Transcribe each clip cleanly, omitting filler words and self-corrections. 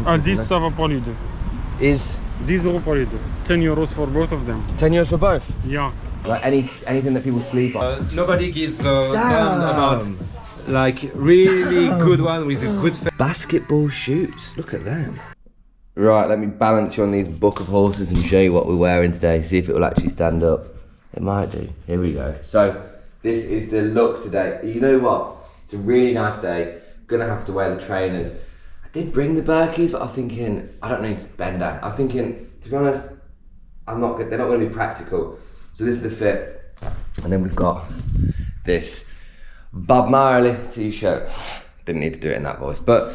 10 ça va pour les deux. Is 10 euros pour les deux. 10 euros for both of them. 10 euros for both? Yeah. Like anything that people sleep on? Nobody gives a damn about like really good one with a good basketball shoes, look at them. Right, let me balance you on these buck of horses and show you what we're wearing today, see if it will actually stand up. It might do. Here we go. So, this is the look today. You know what? It's a really nice day. Gonna have to wear the trainers. I did bring the Birkies, but I was thinking, I don't need to bend down. I was thinking, to be honest, they're not gonna be practical. So this is the fit. And then we've got this Bob Marley t-shirt. Didn't need to do it in that voice, but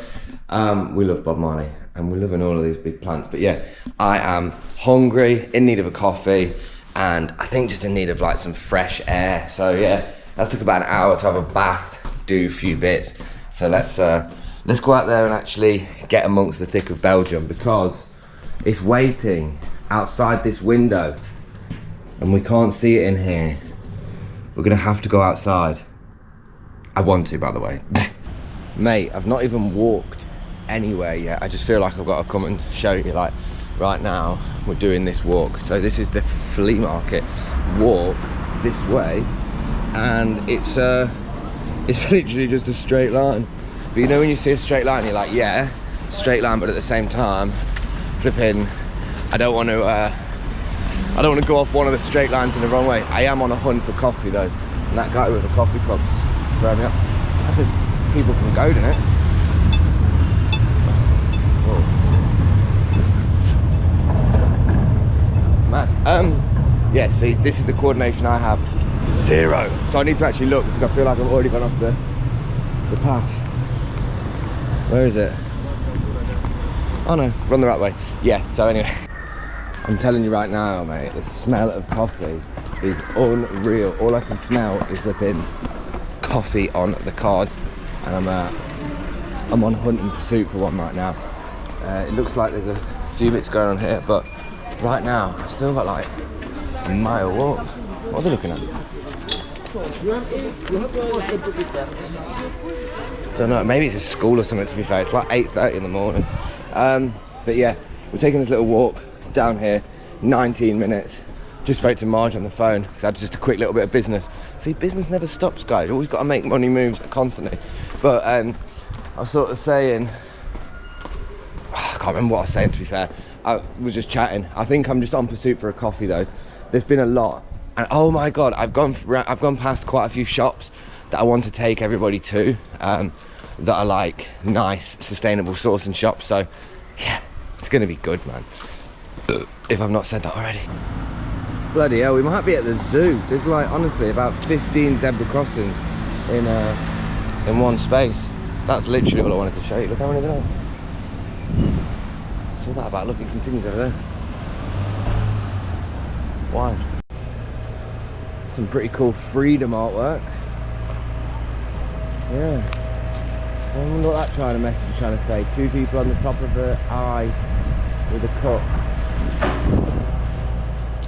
we love Bob Marley and we're loving all of these big plants. But yeah, I am hungry, in need of a coffee, and I think just in need of like some fresh air. So yeah, that took about an hour to have a bath, do a few bits. So let's go out there and actually get amongst the thick of Belgium, because it's waiting outside this window and we can't see it in here. We're gonna have to go outside. I want to, by the way. Mate, I've not even walked anywhere yet. I just feel like I've got to come and show you, like, right now, we're doing this walk. So this is the flea market walk this way, and it's literally just a straight line. But you know when you see a straight line, you're like, yeah, straight line, but at the same time, flipping, I don't want to go off one of the straight lines in the wrong way. I am on a hunt for coffee though, and that guy with the coffee cups throwing me up. That says people can go, doesn't it? Whoa. Mad. Yeah, see, this is the coordination I have. 0. So I need to actually look, because I feel like I've already gone off the path. Where is it? Oh no, run the right way. Yeah, so anyway. I'm telling you right now, mate, the smell of coffee is unreal. All I can smell is flipping coffee on the card, and I'm on hunt and pursuit for one right now. It looks like there's a few bits going on here, but right now I've still got like a mile walk. What are they looking at? Don't know, maybe it's a school or something, to be fair. It's like 8:30 in the morning. But yeah, we're taking this little walk down here, 19 minutes. Just spoke to Marge on the phone because I had just a quick little bit of business. See, business never stops, guys. You always got to make money moves constantly. But I was sort of saying, I can't remember what I was saying, to be fair. I was just chatting. I think I'm just on pursuit for a coffee though. There's been a lot, and oh my god, I've gone past quite a few shops that I want to take everybody to, that are like nice, sustainable sourcing shops. So yeah, it's gonna be good, man. If I've not said that already. Bloody hell, we might be at the zoo. There's like, honestly, about 15 zebra crossings in one space. That's literally all I wanted to show you. Look how many there are. Saw that about, look, it continues over there. Wild. Some pretty cool freedom artwork. Yeah. I wonder what that trying to message is trying to say. 2 people on the top of the eye with a cup.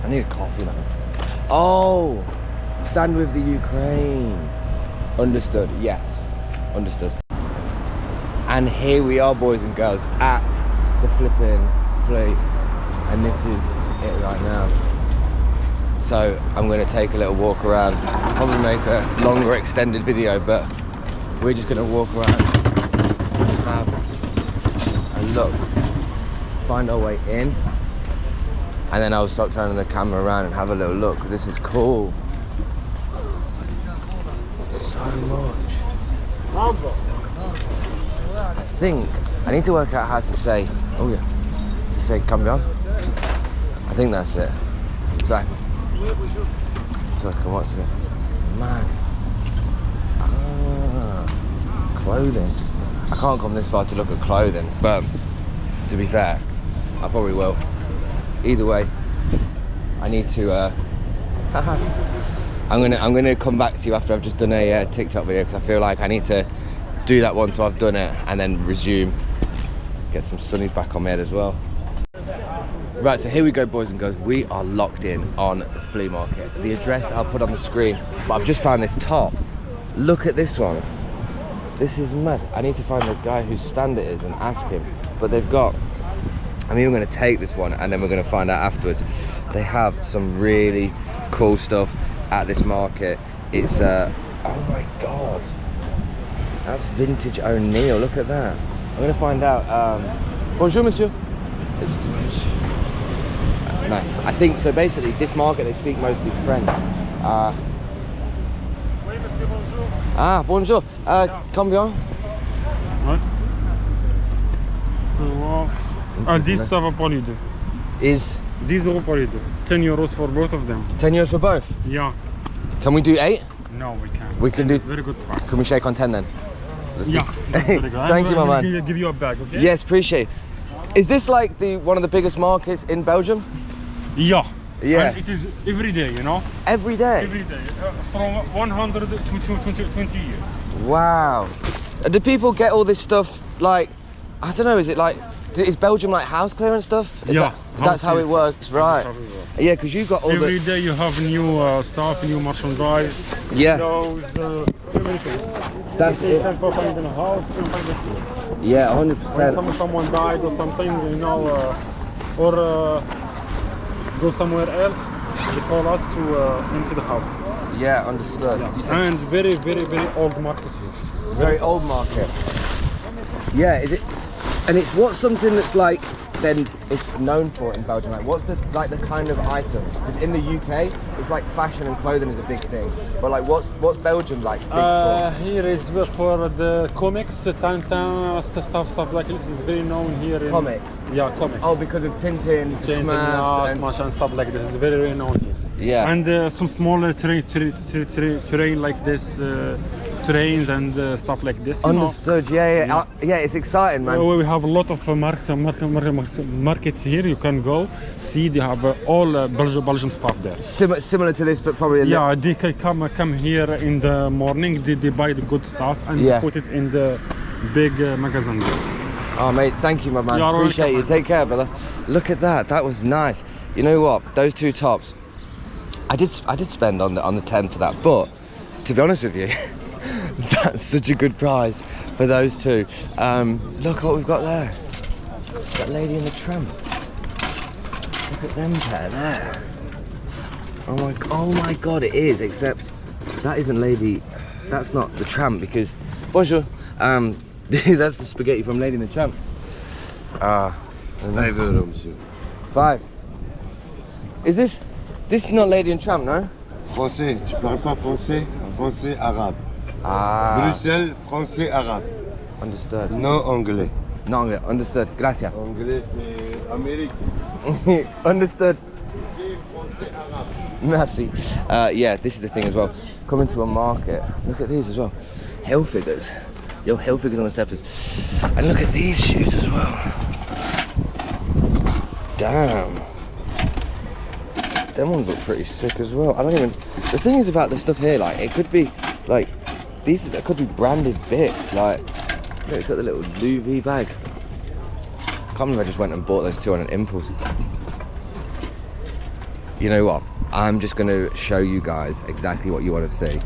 I need a coffee, man. Oh, stand with the Ukraine. Understood, yes, understood. And here we are, boys and girls, at the flipping flea. And this is it right now. So I'm gonna take a little walk around, probably make a longer extended video, but we're just gonna walk around, have a look, find our way in. And then I'll stop turning the camera around and have a little look, because this is cool. So much. I think I need to work out how to say, oh yeah, to say cambio. I think that's it. So I can watch it. Man. Ah, clothing. I can't come this far to look at clothing, but to be fair, I probably will. Either way, I need to. I'm gonna come back to you after I've just done a TikTok video, because I feel like I need to do that one so I've done it, and then resume. Get some sunnies back on my head as well. Right, so here we go, boys and girls. We are locked in on the flea market. The address I'll put on the screen, but I've just found this top. Look at this one. This is mad. I need to find the guy whose stand it is and ask him. But they've got, I mean, we're going to take this one and then we're going to find out afterwards. They have some really cool stuff at this market. It's, oh my God. That's vintage O'Neill, look at that. I'm going to find out, bonjour monsieur. No, I think, so basically this market, they speak mostly French. Ah, bonjour. Combien? Ouais. Ah, 10 ça va pour les deux. Is 10 euros pour les deux. 10 euros for both of them. 10 euros for both? Yeah. Can we do 8? No, we can't. We can do, Very good price. can we shake on 10 then? Let's Yeah. do- That's very good. Thank you, my man. Give you a bag, okay? Yes, appreciate it. Is this like one of the biggest markets in Belgium? Yeah. Yeah. And it is every day, you know? Every day? Every day. From 100 to 20 years. Wow. Do people get all this stuff like, I don't know, is it like, is Belgium like house clearance stuff? Is Yeah, that's how it works, right? That's how it works. Yeah, because you've got all Every the... day you have new stuff, new merchandise. Yeah, Those, everything. that's You it. can find in a house, you can find it here. Yeah, When 100%. someone died or something, you know, or go somewhere else, they call us to into the house. Yeah, understood. You said And very, very, very old market here. very old market. Yeah, is it? And it's what's something that's like, then it's known for in Belgium? Like, what's the kind of items? Because in the UK, it's like fashion and clothing is a big thing. But like, what's Belgium like big for? Here is for the comics, Tintin, stuff like this is very known here. In, Comics? Yeah, comics. Oh, because of Tintin, Smash, and... Smash and stuff like this is very, very known here. Yeah. And some smaller terrain like this, trains and stuff like this. You Understood. Yeah. Yeah, it's exciting, man. We have a lot of markets here. You can go see. They have all Belgium stuff there. Similar to this, but probably a little... Yeah, they can come here in the morning. They buy the good stuff and Yeah. put it in the big magazine. Oh, mate, thank you, my man. You're Appreciate you. welcome. Take care, brother. Look at that. That was nice. You know what? Those two tops. I did spend on the 10 for that, but to be honest with you, that's such a good price for those two. Look what we've got there. That lady in the tramp. Look at them pair there. Oh my God, it is. Except that isn't lady. That's not the tramp because bonjour. That's the spaghetti from Lady in the Tramp. €5, monsieur. 5. Is this is not Lady and Tramp, no? Français, je parle pas français, français arabe. Ah, Bruxelles, français arabe. understood. Non anglais. No, understood. Gracias. Anglais c'est Amérique. Understood. Français arabe. Merci. Yeah, this is the thing as well. Coming to a market, look at these as well. Hilfigers. Yo, Hilfigers on the steppers. And look at these shoes as well. Damn. Them ones look pretty sick as well. I don't even... The thing is about the stuff here, like, it could be, like, these could be branded bits. Like, look, it's got the little Louis bag. I can't believe I just went and bought those two on an impulse. You know what? I'm just going to show you guys exactly what you want to see,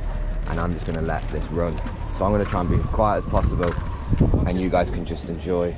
and I'm just going to let this run. So I'm going to try and be as quiet as possible, and you guys can just enjoy.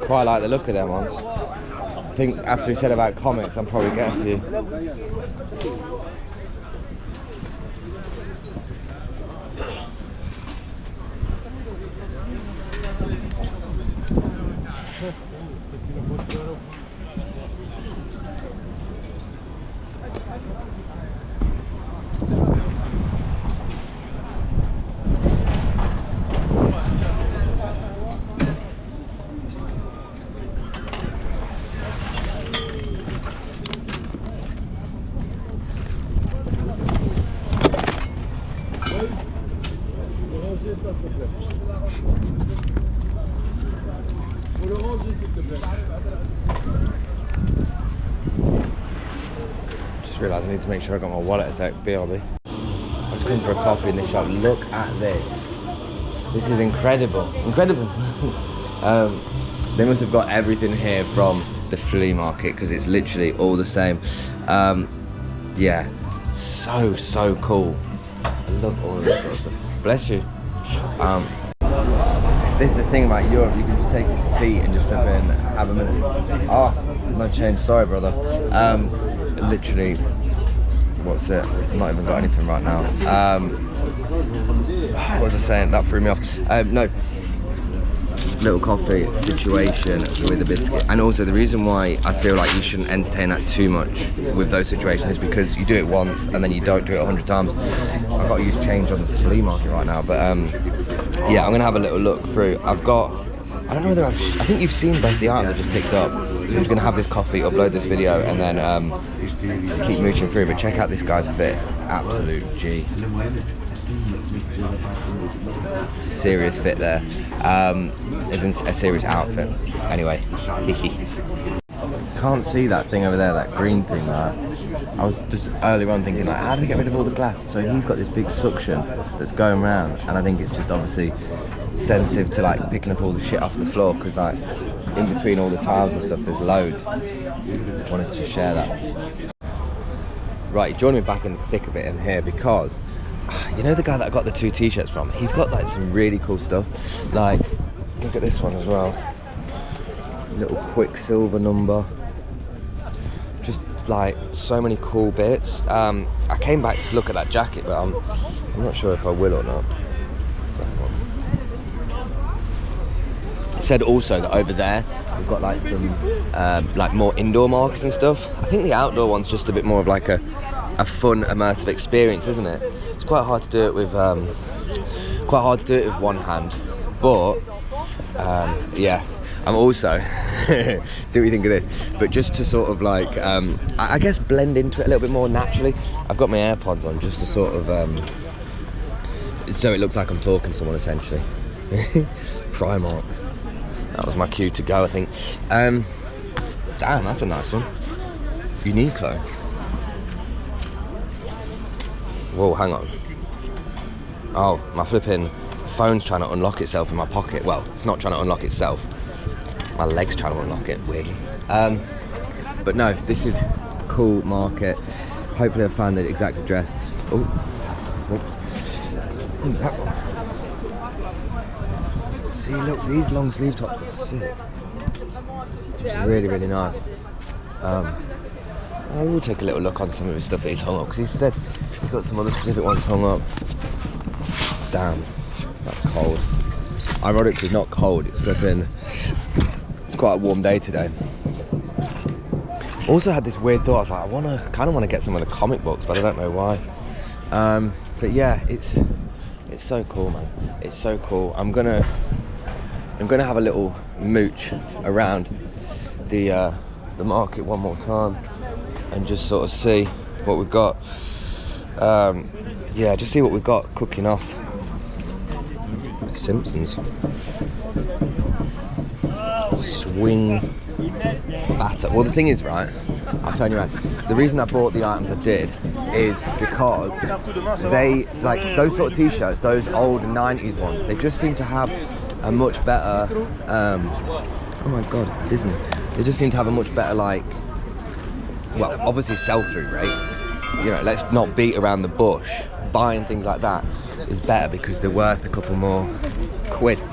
Quite like the look of them ones. I think after he said about comics, I'm probably get a few. Just realised I need to make sure I got my wallet a sec. BRB. I just come for a coffee in this shop. Look at this. This is incredible. Incredible. They must have got everything here from the flea market because it's literally all the same. Yeah, so cool. I love all of this sort of stuff. Bless you. This is the thing about Europe, you can just take a seat and just flip in and have a minute. Oh, no change, sorry brother. Literally, what's it? I've not even got anything right now. What was I saying? That threw me off. No, little coffee situation with a biscuit. And also the reason why I feel like you shouldn't entertain that too much with those situations is because you do it once and then you don't do it 100 times. I've got to use change on the flea market right now, but yeah, I'm gonna have a little look through. I don't know whether I think you've seen both the items I just picked up. So I'm just gonna have this coffee, upload this video, and then keep mooching through. But check out this guy's fit, absolute G. Serious fit there. Isn't a serious outfit. Anyway, can't see that thing over there, that green thing there. I was just earlier on thinking like, how do they get rid of all the glass? So he's got this big suction that's going around, and I think it's just obviously sensitive to like picking up all the shit off the floor, because like in between all the tiles and stuff there's loads. Wanted to share that. Right, he joined me back in the thick of it in here because you know the guy that I got the 2 t-shirts from? He's got like some really cool stuff. Like, look at this one as well. Little Quicksilver number. Just like so many cool bits. I came back to look at that jacket, but I'm not sure if I will or not. What's that one? It said also that over there we've got like some like more indoor markets and stuff. I think the outdoor one's just a bit more of like a fun immersive experience, isn't it? It's quite hard to do it with one hand, but yeah, I'm also see what you think of this, but just to sort of like I guess blend into it a little bit more naturally, I've got my AirPods on just to sort of so it looks like I'm talking to someone essentially. Primark, that was my cue to go, I think. Damn, that's a nice one. Uniqlo. Whoa, hang on. Oh, my flipping phone's trying to unlock itself in my pocket. Well, it's not trying to unlock itself. My leg's trying to unlock it, weirdly. But no, this is cool market. Hopefully I found the exact address. Oh, whoops. What was that one? See, look, these long sleeve tops are sick. It's really, really nice. I will take a little look on some of his stuff that he's hung up, because he said he's got some other specific ones hung up. Damn, that's cold. Ironically, not cold, it's flipping. It's quite a warm day today. Also had this weird thought, I was like, I kind of want to get some of the comic books, but I don't know why. But yeah, it's so cool, man. It's so cool. I'm gonna have a little mooch around the market one more time and just sort of see what we've got. Yeah, just see what we've got cooking off. Simpsons. Swing batter. Well, the thing is, right, I'll turn you around. The reason I bought the items I did is because they, like, those sort of t-shirts, those old 90s ones, they just seem to have a much better, oh my god, Disney. They just seem to have a much better, like, well, obviously sell-through rate. You know, let's not beat around the bush. Buying things like that is better because they're worth a couple more quid. You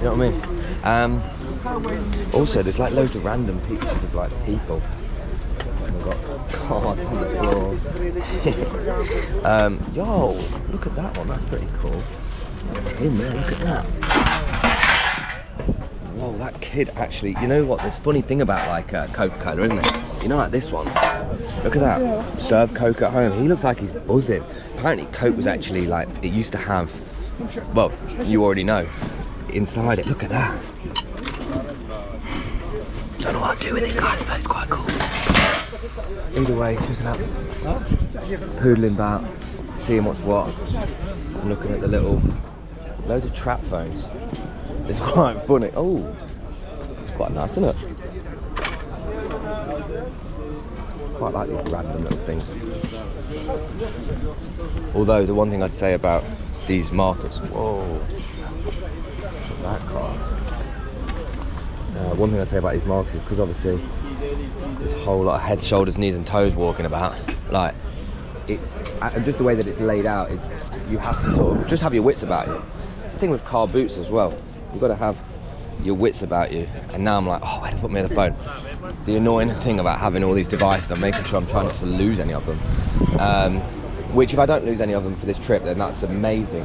know what I mean? Also, there's like loads of random pictures of like people. And we've got cards on the floor. Yo, look at that one. That's pretty cool. Tim, man, look at that. Whoa, that kid actually. You know what? There's a funny thing about like Coca-Cola, isn't it? You know, like this one. Look at that. Serve Coke at home. He looks like he's buzzing. Apparently, Coke was actually like it used to have. Well, you already know. Inside it, look at that. Don't know what to do with it, guys, but it's quite cool. Either way, it's just about poodling about, seeing what's what. I'm looking at the little, loads of trap phones. It's quite funny. Oh, it's quite nice, isn't it? Quite like these random little things. Although the one thing I'd say about these markets, whoa, that car. One thing I'd say about these markets is because obviously there's a whole lot of heads, shoulders, knees and toes walking about. Like, it's just the way that it's laid out is you have to sort of just have your wits about you. It's the thing with car boots as well. You've got to have your wits about you. And now I'm like, oh, where to put me on the phone? The annoying thing about having all these devices, I'm making sure I'm trying not to lose any of them. Which if I don't lose any of them for this trip, then that's amazing.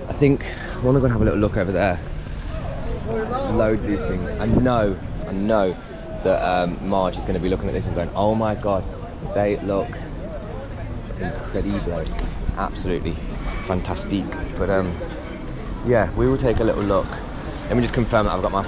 I think I want to go and have a little look over there. Load these things. I know that Marge is going to be looking at this and going, oh my god, they look incredible, absolutely fantastic. But yeah, we will take a little look. Let me just confirm that I've got my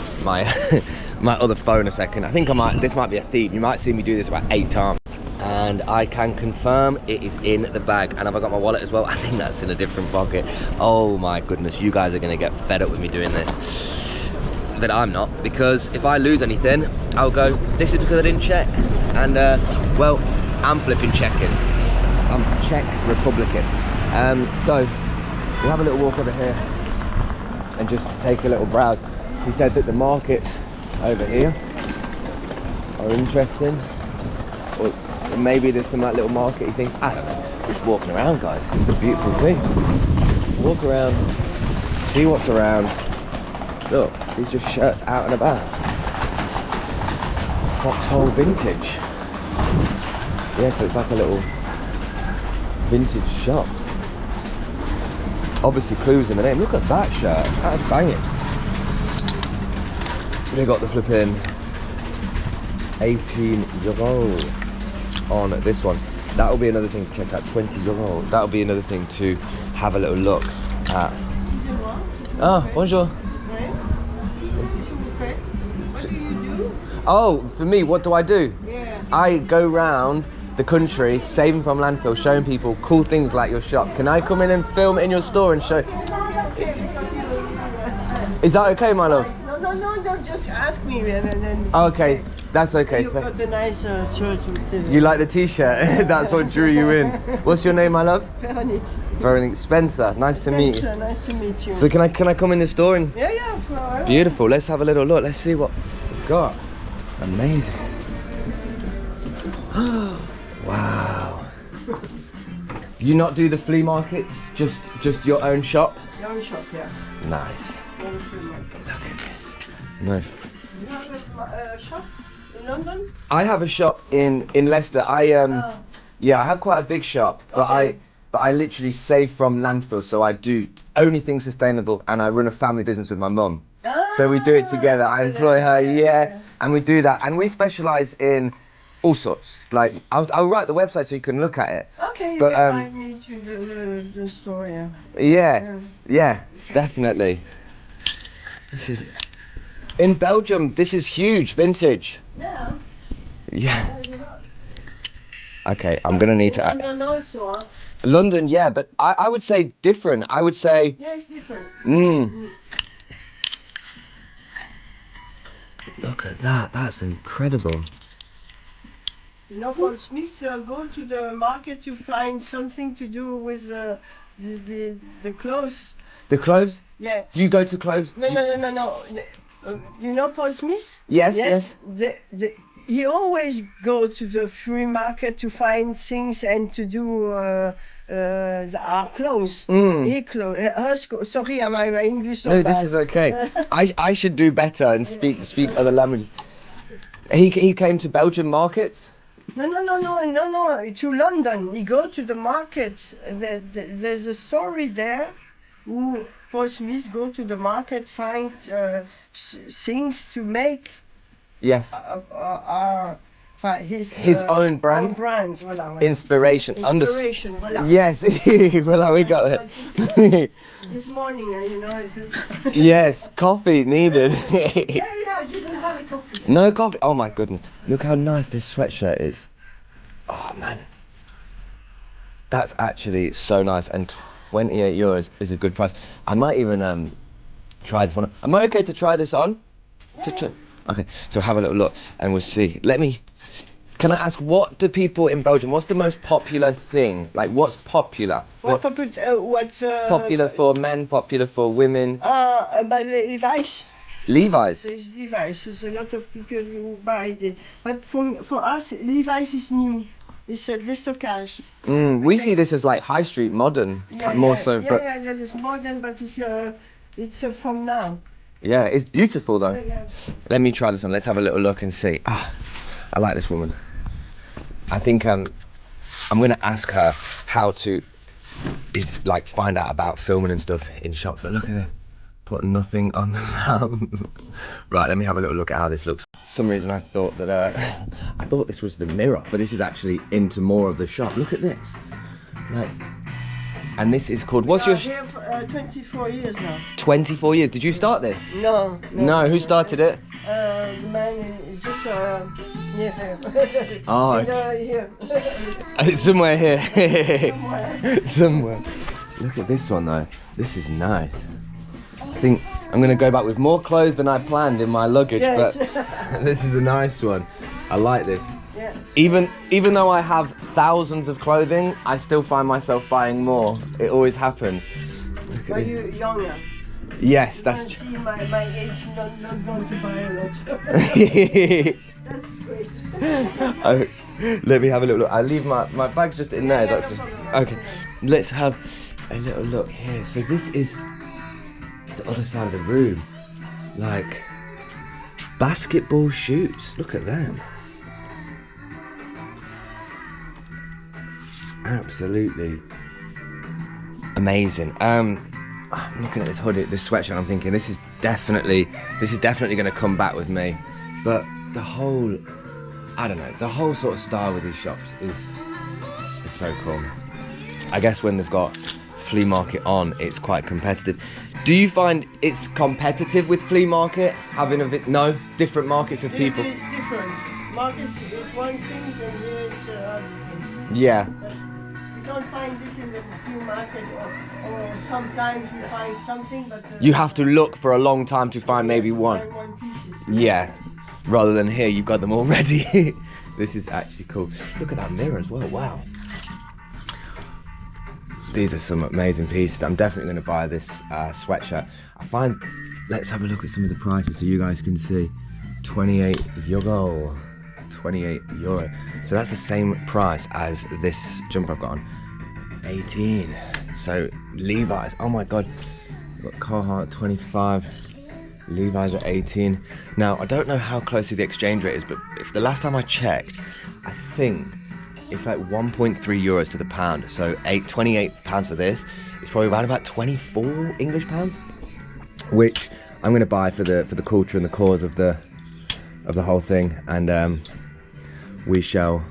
my other phone a second. I think this might be a theme. You might see me do this about 8 times. And I can confirm it is in the bag. And have I got my wallet as well? I think that's in a different pocket. Oh my goodness, you guys are going to get fed up with me doing this. But I'm not, because if I lose anything, I'll go, this is because I didn't check. And well, I'm flipping checking. I'm Czech Republican. So we'll have a little walk over here and just take a little browse. He said that the markets over here are interesting. Or maybe there's some like little market things. I don't know. Just walking around, guys. It's the beautiful thing. Walk around, see what's around. Look, these just shirts out and about. Foxhole vintage. Yeah, so it's like a little vintage shop. Obviously clues in the name. Look at that shirt. That's banging. They got the flipping 18 euro on this one. That will be another thing to check out. 20 euro. That will be another thing to have a little look at. Ah, bonjour. What do you do? Oh, for me, what do I do? Yeah. I go round the country, saving from landfill, showing people cool things like your shop. Can I come in and film in your store and show? Okay, because you. Is that okay, my love? No, just ask me and then. Okay, that's okay. You got the nice shirt with the. You like the t-shirt? That's what drew you in. What's your name, my love? Veronique. Veronique. Spencer. Nice to meet you. Nice to meet you. So can I come in the store and? Yeah. Beautiful. Let's have a little look. Let's see what we've got. Amazing. Wow. You not do the flea markets? Just your own shop? Your own shop, yeah. Nice. Look at this. No. You have a shop in London? I have a shop in Leicester. Yeah, I have quite a big shop, but Okay. I literally save from landfill, so I do only things sustainable, and I run a family business with my mum. So we do it together. I employ her, yeah, and we do that, and we specialise in all sorts. Like I'll write the website so you can look at it. Okay, but I need to do the store, yeah. Yeah, definitely. This is in Belgium. This is huge, vintage. Yeah. Yeah. Okay, I'm gonna need to. And also, London, yeah, but I would say different. I would say. Yeah, it's different. Look at that. That's incredible. You know, Paul Smith go to the market to find something to do with the clothes. The clothes? Yeah. You go to clothes? No. You know Paul Smith? Yes. He always go to the free market to find things and to do our clothes. Sorry, my English so No, bad. this is okay. I should do better and speak other language. He came to Belgian markets? No. To London. He go to the market. There's a story there. Who Paul Smith go to the market, find things to make. Yes. His own brand. Own brands. Voilà. Inspiration. Voilà. Yes. Well, we got it. This morning, you know. Yes. Coffee needed. Yeah. I didn't have a coffee. No coffee. Oh my goodness. Look how nice this sweatshirt is. Oh man. That's actually so nice, and 28 euros is a good price. I might even try this one. Am I okay to try this on? Yeah. Okay, so have a little look and we'll see. Can I ask, what do people in Belgium, what's the most popular thing? Like, what's popular? What's popular for men, popular for women? But Levi's. Levi's? There's Levi's. There's a lot of people who buy it. But for us, Levi's is new. It's a déstockage. We see this as like high street modern, so. Yeah, that is modern, but it's from now. Yeah, it's beautiful though. Yeah. Let me try this on. Let's have a little look and see. I like this woman. I think I'm gonna ask her how to find out about filming and stuff in shops. But look at this. Put nothing on the map. Right, let me have a little look at how this looks. For some reason I thought that I thought this was the mirror, but this is actually into more of the shop. Look at this. And this is called, what's your... Here for 24 years now. 24 years. Did you start this? No. No, who started it? The man is just near here. Oh, here. It's somewhere here. Somewhere. Somewhere. Look at this one though. This is nice. I think I'm going to go back with more clothes than I planned in my luggage, Yes. but this is a nice one. I like this. Yes. Even though I have thousands of clothing, I still find myself buying more. It always happens. Are you younger? Yes, I that's see my age not going to buy a lot. That's great. Oh, let me have a little look. I'll leave my bag's just in there. Yeah, That's no problem. okay. Let's have a little look here. So this is the other side of the room. Like basketball shoots. Look at them. Absolutely amazing. I'm looking at this hoodie, this sweatshirt. I'm thinking this is definitely going to come back with me. But the whole, I don't know, the whole sort of style with these shops is so cool. I guess when they've got flea market on, it's quite competitive. Do you find it's competitive with flea market? Having different markets of people. It's different. Markets is one thing, and here it's other thing. Yeah. You don't find this in the flea market, or sometimes you find something, but You have to look for a long time to find maybe one. find one pieces. Yeah. Rather than here, you've got them already. This is actually cool. Look at that mirror as well. Wow. These are some amazing pieces. I'm definitely going to buy this sweatshirt. Let's have a look at some of the prices so you guys can see. 28 euro. 28 euro. So that's the same price as this jumper I've got on. 18. So Levi's, oh my god. We've got Carhartt 25. Levi's at 18. Now I don't know how closely the exchange rate is, but if the last time I checked, I think it's like 1.3 euros to the pound. So 28 pounds for this. It's probably around about 24 English pounds, which I'm going to buy for the culture and the cause of the whole thing. And we shall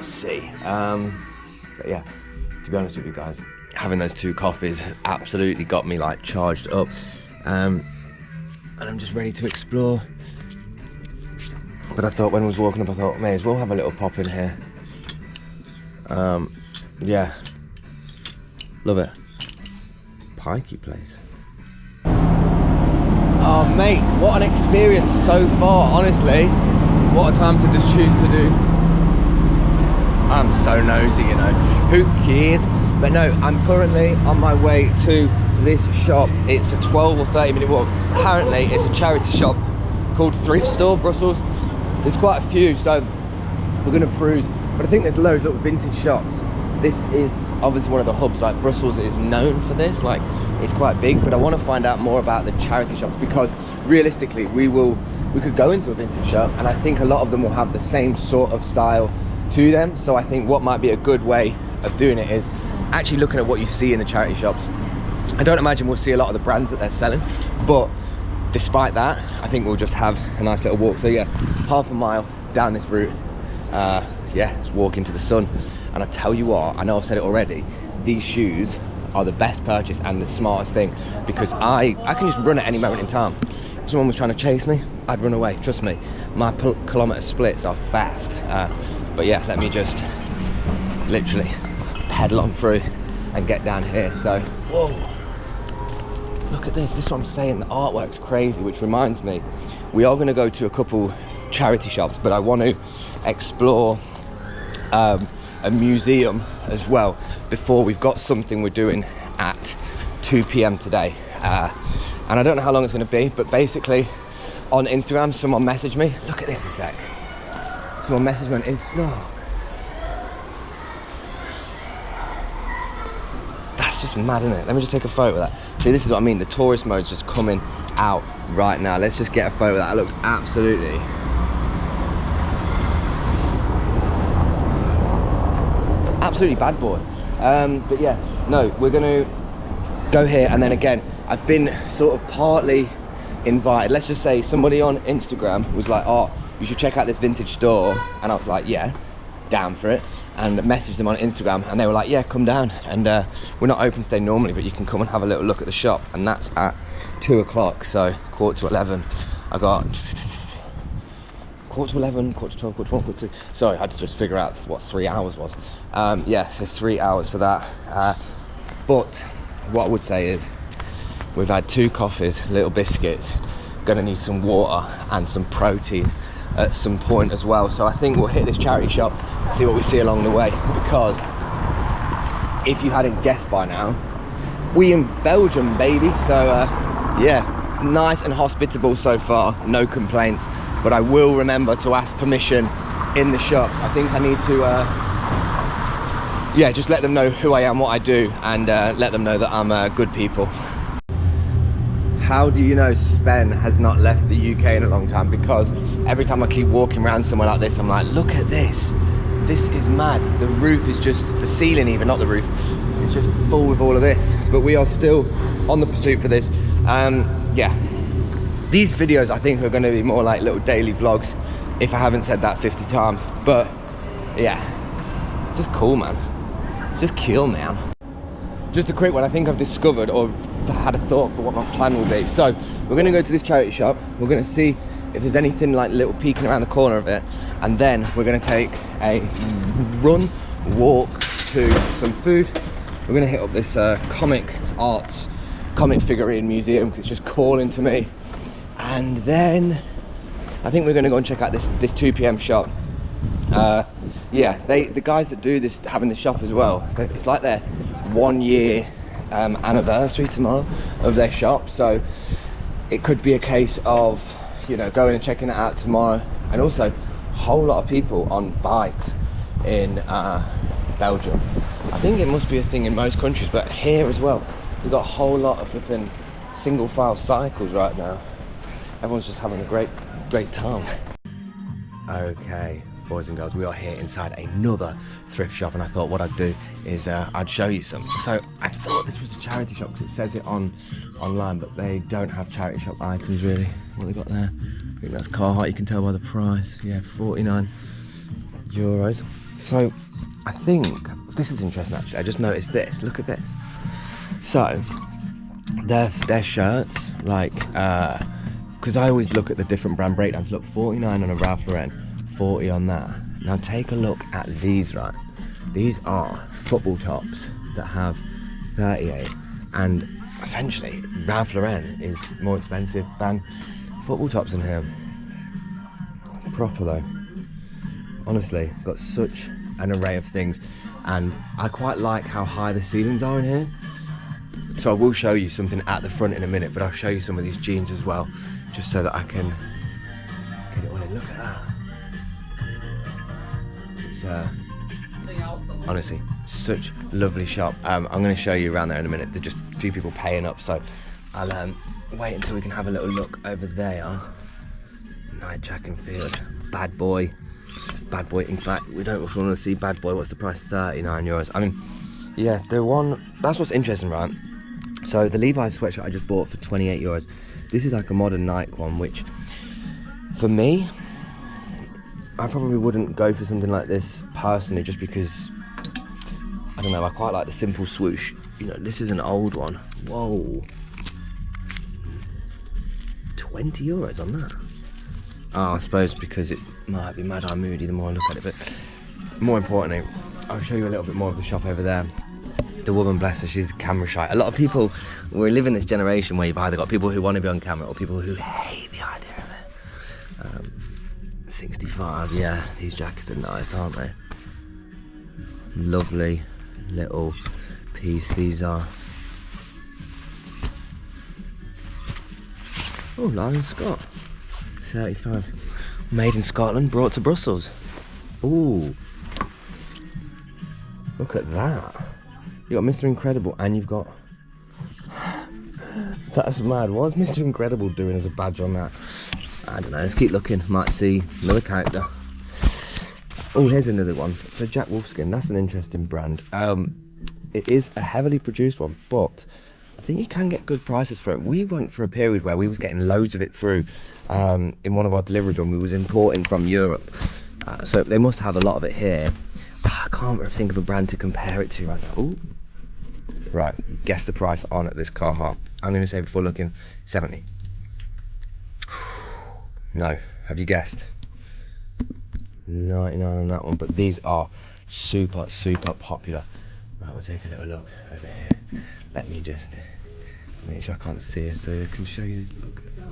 see. But yeah, to be honest with you guys, having those 2 coffees has absolutely got me like charged up. And I'm just ready to explore. But I thought when I was walking up, I thought may as well have a little pop in here. Yeah. Love it. Pikey place. Oh mate, what an experience so far, honestly. What a time to just choose to do. I'm so nosy, you know. Who cares? But no, I'm currently on my way to this shop. It's a 12 or 30 minute walk. Apparently it's a charity shop called Thrift Store, Brussels. There's quite a few, so we're gonna peruse. But I think there's loads of little vintage shops. This is obviously one of the hubs, like Brussels is known for this, like it's quite big, but I want to find out more about the charity shops because realistically we could go into a vintage shop and I think a lot of them will have the same sort of style to them. So I think what might be a good way of doing it is actually looking at what you see in the charity shops. I don't imagine we'll see a lot of the brands that they're selling, but despite that, I think we'll just have a nice little walk. So yeah, half a mile down this route, yeah, just walk into the sun. And I tell you what, I know I've said it already, these shoes are the best purchase and the smartest thing because I can just run at any moment in time. If someone was trying to chase me, I'd run away, trust me. My kilometre splits are fast. But yeah, let me just literally pedal on through and get down here. So, whoa, look at this. This is what I'm saying, the artwork's crazy, which reminds me, we are gonna go to a couple charity shops, but I want to explore a museum as well before. We've got something we're doing at 2 p.m. today, and I don't know how long it's going to be, but basically on Instagram someone messaged me, look at this a sec, someone messaged me on Instagram. That's just mad, isn't it? Let me just take a photo of that. See, this is what I mean, the tourist mode's just coming out right now. Let's just get a photo of that. It looks absolutely bad boy. But yeah, no, we're gonna go here, and then again, I've been sort of partly invited. Let's just say somebody on Instagram was like, oh, you should check out this vintage store, and I was like, yeah, down for it, and messaged them on Instagram, and they were like, yeah, come down. And we're not open today normally, but you can come and have a little look at the shop, and that's at 2 o'clock, so 11:15. I got 11:15, 12:45, 12:45. Sorry, I had to just figure out what 3 hours was. Yeah, so 3 hours for that. But what I would say is we've had 2 coffees, little biscuits, gonna need some water and some protein at some point as well. So I think we'll hit this charity shop, see what we see along the way, because if you hadn't guessed by now, we in Belgium, baby. So yeah, nice and hospitable so far, no complaints. But I will remember to ask permission in the shops. I think I need to, yeah, just let them know who I am, what I do, and let them know that I'm good people. How do you know Sven has not left the UK in a long time? Because every time I keep walking around somewhere like this, I'm like, look at this. This is mad. The roof is just, the ceiling even, not the roof, it's just full with all of this. But we are still on the pursuit for this. Yeah. These videos I think are going to be more like little daily vlogs, if I haven't said that 50 times. But yeah, it's just cool, man. It's just cool, man. Just a quick one, I think I've discovered or had a thought for what my plan will be. So we're going to go to this charity shop, we're going to see if there's anything like little peeking around the corner of it, and then we're going to take a walk to some food. We're going to hit up this comic figurine museum because it's just calling to me. And then I think we're going to go and check out this 2 p.m. shop. Yeah, the guys that do this, having the shop as well, it's like their 1 year anniversary tomorrow of their shop. So it could be a case of, you know, going and checking it out tomorrow. And also a whole lot of people on bikes in Belgium. I think it must be a thing in most countries, but here as well, we've got a whole lot of flipping single file cycles right now. Everyone's just having a great time. Okay, boys and girls, we are here inside another thrift shop, and I thought what I'd do is I'd show you some. So I thought this was a charity shop because it says it online, but they don't have charity shop items really. What they got there? I think that's Carhartt, you can tell by the price. Yeah, €49. So I think this is interesting actually. I just noticed this. Look at this. So their shirts, like because I always look at the different brand breakdowns. Look, 49 on a Ralph Lauren, 40 on that. Now take a look at these, right? These are football tops that have 38, and essentially Ralph Lauren is more expensive than football tops in here. Proper though. Honestly, got such an array of things, and I quite like how high the ceilings are in here. So I will show you something at the front in a minute, but I'll show you some of these jeans as well, just so that I can get it all in. Look at that. It's honestly such a lovely shop. I'm going to show you around there in a minute. There's just a few people paying up, so I'll wait until we can have a little look over there. Night Jack and Field, Bad Boy. Bad Boy, in fact, we don't want to see Bad Boy. What's the price? €39. I mean, yeah, the one, that's what's interesting, right? So the Levi's sweatshirt I just bought for €28. This is like a modern Nike one, which for me, I probably wouldn't go for something like this personally, just because, I don't know, I quite like the simple swoosh. You know, this is an old one. Whoa. €20 on that. Oh, I suppose because it might be Mad Eye Moody the more I look at it, but more importantly, I'll show you a little bit more of the shop over there. The woman, bless her, she's camera shy. A lot of people, we live in this generation where you've either got people who want to be on camera or people who hate the idea of it. 65, yeah, these jackets are nice, aren't they? Lovely little piece these are. Oh, Lion Scott, 35. Made in Scotland, brought to Brussels. Ooh, look at that. You got Mr. Incredible, and you've got... That's mad. What's Mr. Incredible doing as a badge on that? I don't know. Let's keep looking. Might see another character. Oh, here's another one. So Jack Wolfskin. That's an interesting brand. It is a heavily produced one, but I think you can get good prices for it. We went for a period where we was getting loads of it through. In one of our deliveries when we was importing from Europe. So they must have a lot of it here. I can't think of a brand to compare it to right now. Ooh. Right, guess the price on at this Carhartt. I'm going to say before looking, 70. No, have you guessed? 99 on that one, but these are super popular. Right, we'll take a little look over here. Let me just make sure I can't see it so I can show you. Look at that.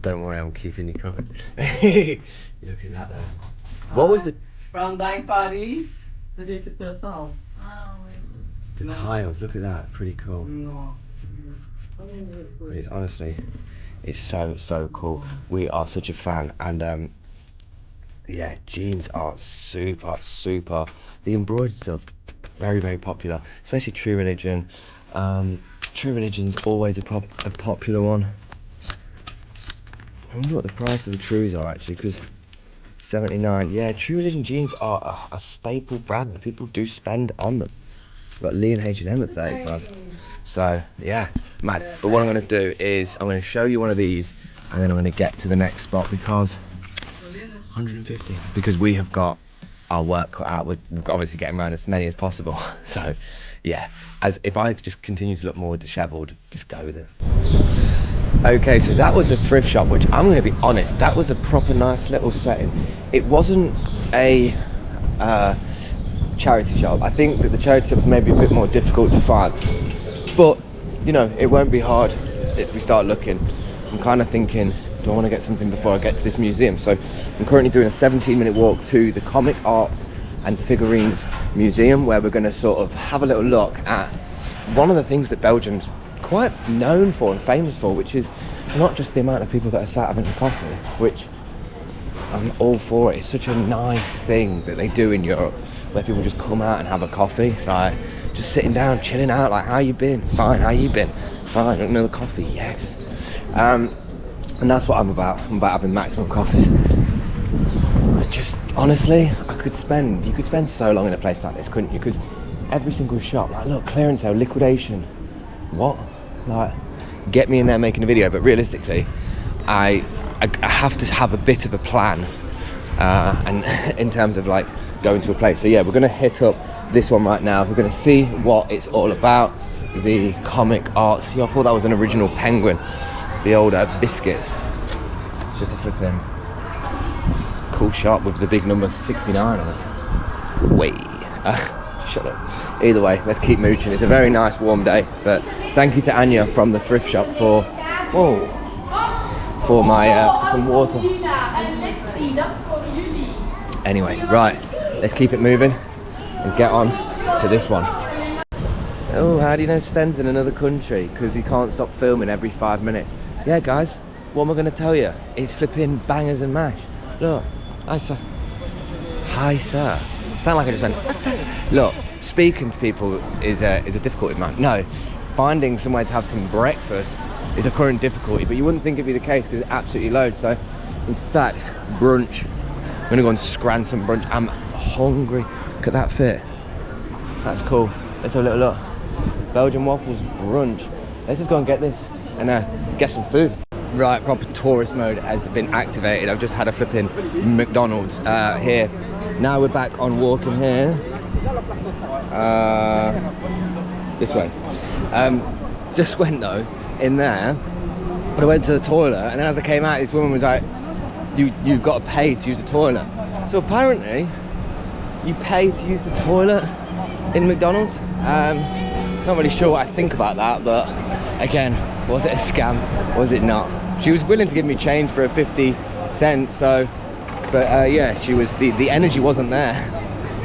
Don't worry, I'm keeping you covered. Look at that though. What was the... From Paris, they did it themselves. The tiles, look at that, pretty cool. No. It's honestly, it's so cool. We are such a fan, and yeah, jeans are super. The embroidered stuff, very popular, especially True Religion. True Religion's always a popular one. I wonder what the price of the Trues are actually, because 79. Yeah, True Religion jeans are a staple brand. People do spend on them. We've got Lee and H&M at 35. So yeah, mad. But what I'm going to do is I'm going to show you one of these, and then I'm going to get to the next spot, because 150. Because we have got our work cut out. We're obviously getting around as many as possible. So yeah, as if I just continue to look more dishevelled, just go there. Okay, so that was a thrift shop, which I'm going to be honest, that was a proper nice little setting. It wasn't a charity shop. I think that the charity shop was maybe a bit more difficult to find, but you know, it won't be hard if we start looking. I'm kind of thinking, do I want to get something before I get to this museum? So I'm currently doing a 17-minute walk to the Comic Arts and Figurines Museum, where we're going to sort of have a little look at one of the things that Belgium's quite known for and famous for, which is not just the amount of people that are sat having a coffee, which I'm all for it. It's such a nice thing that they do in Europe, where people just come out and have a coffee, like just sitting down, chilling out, like, how you been? Fine. How you been? Fine. Another coffee? Yes. And that's what I'm about. I'm about having maximum coffees. Just honestly, you could spend so long in a place like this, couldn't you? Because every single shop, like, look, clearance sale, liquidation. What? Like, get me in there making a video, but realistically, I have to have a bit of a plan, and in terms of like going to a place. So yeah, we're gonna hit up this one right now. We're gonna see what it's all about. The Comic Arts. Yeah, I thought that was an original penguin. The older biscuits. It's just a flipping cool shop with the big number 69 on it. Wait. Shut up. Either way, let's keep mooching. It's a very nice warm day, but thank you to Anya from the thrift shop for my for some water. Anyway, right, let's keep it moving and get on to this one. Oh, how do you know Sten's in another country? Because he can't stop filming every 5 minutes. Yeah, guys, what am I going to tell you? It's flipping bangers and mash. Look, hi sir. Hi sir. Sound like I just went, "Hi, sir." Look, speaking to people is a difficulty, man. No, finding somewhere to have some breakfast is a current difficulty, but you wouldn't think it'd be the case because it's absolutely loads. So, in fact, brunch. I'm gonna go and scran some brunch. I'm hungry. Look at that fit. That's cool. Let's have a little look. Belgian waffles brunch. Let's just go and get this and get some food. Right, proper tourist mode has been activated. I've just had a flipping McDonald's here. Now we're back on walking here. This way. Just went though in there, and I went to the toilet, and then as I came out, this woman was like, "You've got to pay to use the toilet." So apparently, you pay to use the toilet in McDonald's. Not really sure what I think about that, but again, was it a scam? Was it not? She was willing to give me change for a 50 cent, so, but yeah, she was, the energy wasn't there.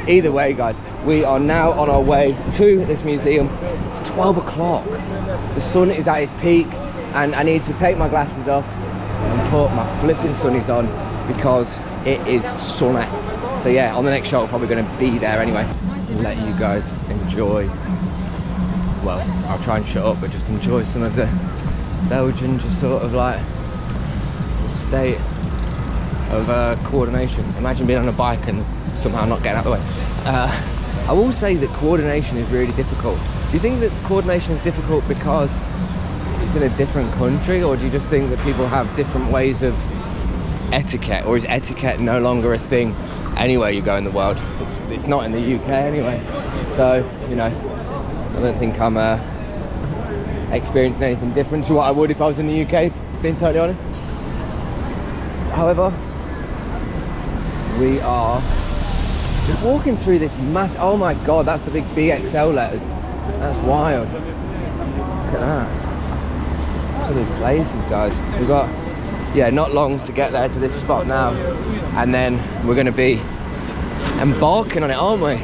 Either way, guys, we are now on our way to this museum. It's 12 o'clock. The sun is at its peak, and I need to take my glasses off and put my flipping sunnies on because it is sunny. So yeah, on the next shot, we're probably going to be there anyway. Let you guys enjoy. Well, I'll try and shut up, but just enjoy some of the Belgian, just sort of like state of coordination. Imagine being on a bike and somehow not getting out of the way. I will say that coordination is really difficult. Do you think that coordination is difficult because it's in a different country, or do you just think that people have different ways of etiquette, or is etiquette no longer a thing anywhere you go in the world? It's not in the UK anyway, so you know, I don't think I'm experiencing anything different to what I would if I was in the UK, being totally honest. However, we are just walking through this mass. Oh my god, that's the big BXL letters. That's wild. Look at that. Absolute places, guys. We've got, yeah, not long to get there to this spot now, and then we're going to be embarking on it, aren't we?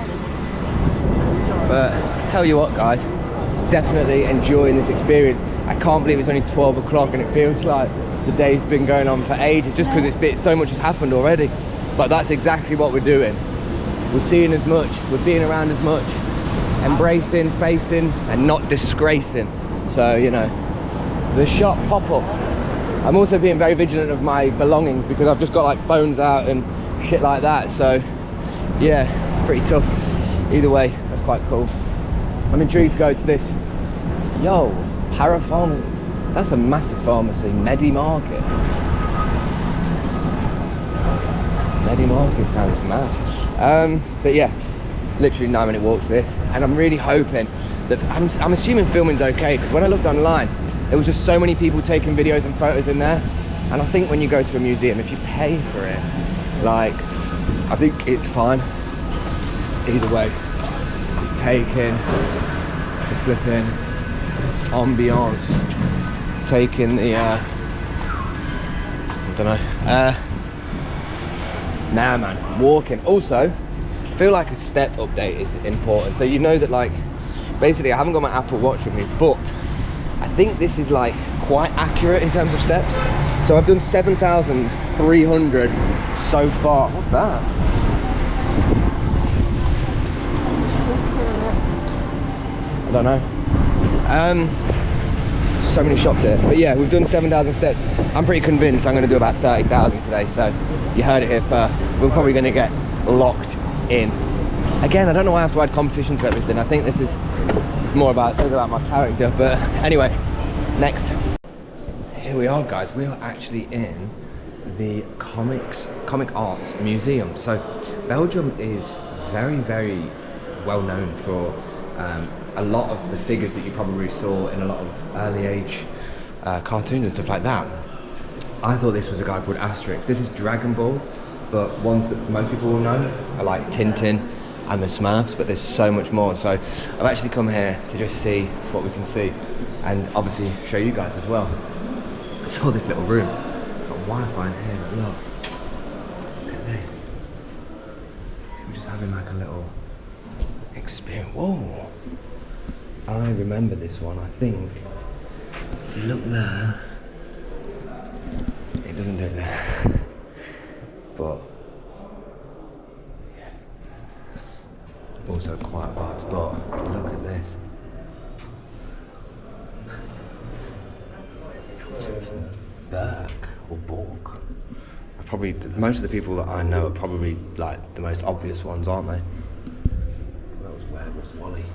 But tell you what, guys, definitely enjoying this experience. I can't believe it's only 12 o'clock and it feels like the day's been going on for ages, just because so much has happened already. But that's exactly what we're doing. We're seeing as much, we're being around as much, embracing, facing, and not disgracing. So, you know, the shop pop-up. I'm also being very vigilant of my belongings because I've just got like phones out and shit like that. So, yeah, it's pretty tough. Either way, that's quite cool. I'm intrigued to go to this. Yo, Parapharmacy. That's a massive pharmacy. Medi Market. Medi Market sounds mad. But yeah, literally 9-minute walk to this, and I'm really hoping that I'm assuming filming's okay, because when I looked online, there was just so many people taking videos and photos in there, and I think when you go to a museum, if you pay for it, like, I think it's fine. Either way, just taking the flipping ambiance, taking the I don't know, nah man, walking. Also, I feel like a step update is important. So you know that, like, basically I haven't got my Apple Watch with me, but I think this is like quite accurate in terms of steps. So I've done 7,300 so far. What's that? I don't know. So many shops here, but yeah, we've done 7,000 steps. I'm pretty convinced I'm going to do about 30,000 today, so you heard it here first. We're probably going to get locked in. Again, I don't know why I have to add competition to everything. I think this is more about my character, but anyway, next. Here we are, guys. We are actually in the Comic Arts Museum. So Belgium is very, very well known for a lot of the figures that you probably saw in a lot of early age cartoons and stuff like that. I thought this was a guy called Asterix. This is Dragon Ball. but ones that most people will know are like Tintin and the Smurfs, but there's so much more. So I've actually come here to just see what we can see, and obviously show you guys as well. I saw this little room, got Wi-Fi in here, but look at this. We're just having like a little experience. Whoa! I remember this one, I think. If you look there, it doesn't do it there. But yeah. Also quiet vibes, but look at this. Berg or Borg. Probably most of the people that I know are probably like the most obvious ones, aren't they? That was where was Wally?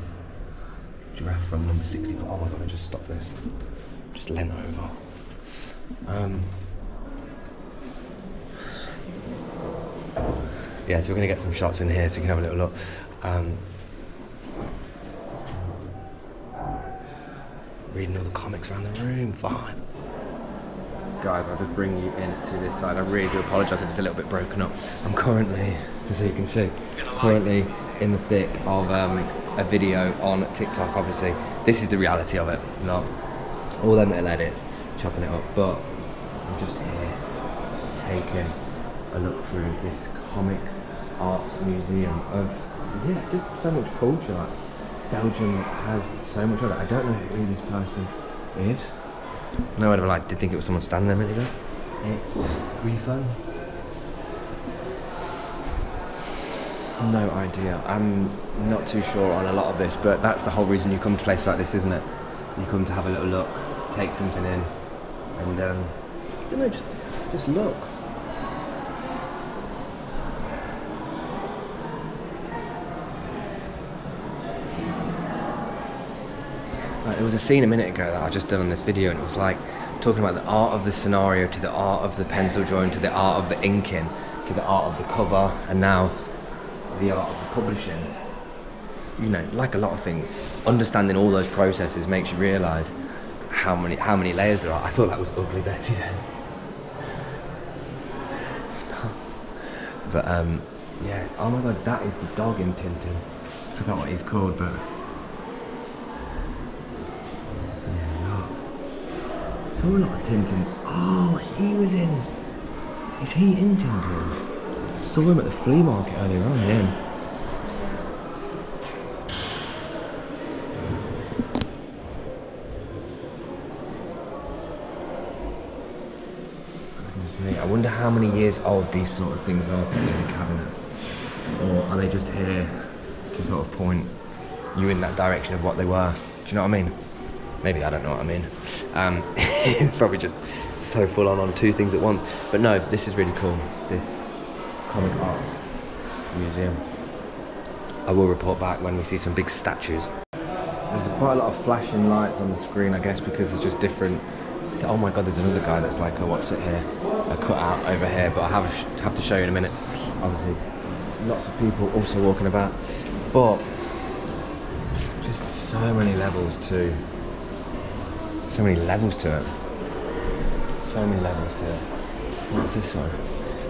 Giraffe from number 64. Oh my god, I just stopped this. Just leant over. Yeah, so we're gonna get some shots in here so you can have a little look. Reading all the comics around the room, fine. Guys, I'll just bring you into this side. I really do apologise if it's a little bit broken up. I'm currently, as you can see, currently in the thick of a video on TikTok, obviously. This is the reality of it, not all them little edits, chopping it up, but I'm just here taking a look through this comic arts museum of, yeah, just so much culture. Like, Belgium has so much of it. I don't know who this person is. No, I like, did think it was someone standing there a minute ago. It's Grifo. No idea. I'm not too sure on a lot of this, but that's the whole reason you come to places like this, isn't it? You come to have a little look, take something in, and I don't know, just look. There was a scene a minute ago that I just done on this video, and it was like talking about the art of the scenario, to the art of the pencil drawing, to the art of the inking, to the art of the cover, and now the art of the publishing. You know, like a lot of things, understanding all those processes makes you realise how many layers there are. I thought that was Ugly Betty then. Stop. But yeah, oh my god, that is the dog in Tintin. I forgot what he's called, but saw a lot of Tintin. Oh, he was in. Is he in Tintin? Saw him at the flea market earlier on. Him. Goodness me! I wonder how many years old these sort of things are to be in a cabinet, or are they just here to sort of point you in that direction of what they were? Do you know what I mean? Maybe I don't know what I mean. It's probably just so full on two things at once. But no, this is really cool. This comic arts museum. I will report back when we see some big statues. There's quite a lot of flashing lights on the screen, I guess, because it's just different. Oh my god, there's another guy that's like a, what's it here? A cutout over here, but I have to show you in a minute. Obviously, lots of people also walking about, but just so many levels too. So many levels to it. So many levels to it. What's this one?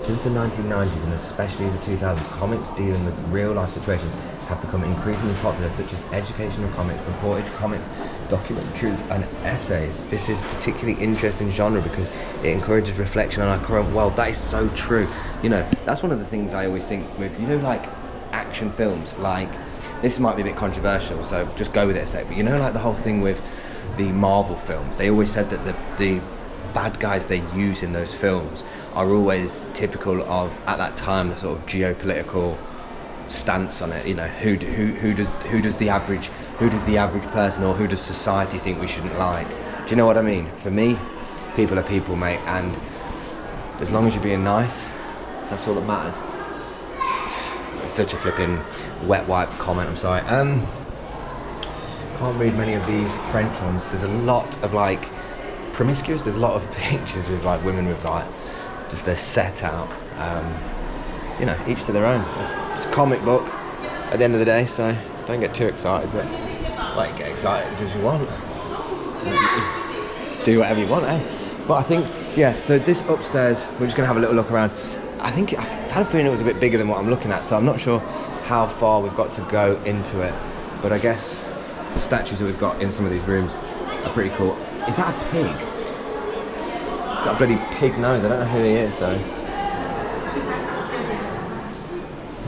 Since the 1990s and especially the 2000s, comics dealing with real life situations have become increasingly popular, such as educational comics, reportage comics, documentaries and essays. This is a particularly interesting genre because it encourages reflection on our current world. That is so true. You know, that's one of the things I always think with, you know, like action films, like, this might be a bit controversial, so just go with it a sec, but you know, like the whole thing with the Marvel films, they always said that the bad guys they use in those films are always typical of, at that time, the sort of geopolitical stance on it. You know, who does the average person, or who does society think we shouldn't like? Do you know what I mean? For me, people are people, mate, and as long as you're being nice, that's all that matters. It's such a flipping wet wipe comment, I'm sorry. Can't read many of these French ones. There's a lot of like promiscuous. There's a lot of pictures with like women with like just their set out. You know, each to their own. It's a comic book at the end of the day, so don't get too excited. But like, get excited as you want. Do whatever you want, eh? But I think, yeah. So this upstairs, we're just gonna have a little look around. I think I had a feeling it was a bit bigger than what I'm looking at, so I'm not sure how far we've got to go into it. But I guess the statues that we've got in some of these rooms are pretty cool. Is that a pig? It's got a bloody pig nose. I don't know who he is though.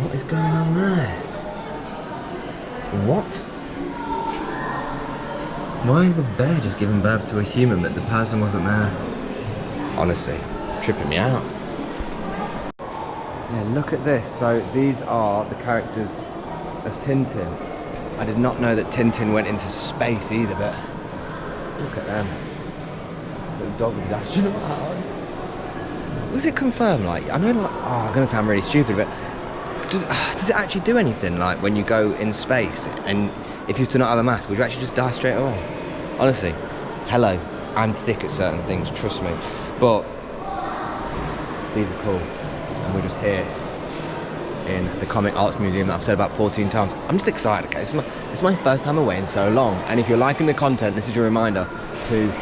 What is going on there? What? Why is the bear just giving birth to a human but the person wasn't there? Honestly, tripping me out. Yeah, look at this. So these are the characters of Tintin. I did not know that Tintin went into space either, but look at them. Little dog with his astronaut hat on. Was it confirmed? Like, I know, like, I'm gonna sound really stupid, but does it actually do anything? Like when you go in space, and if you were to not have a mask, would you actually just die straight away? Honestly, hello, I'm thick at certain things, trust me. But these are cool, and we're just here in the Comic Arts Museum that I've said about 14 times. I'm just excited, okay? It's my first time away in so long, and if you're liking the content, this is your reminder to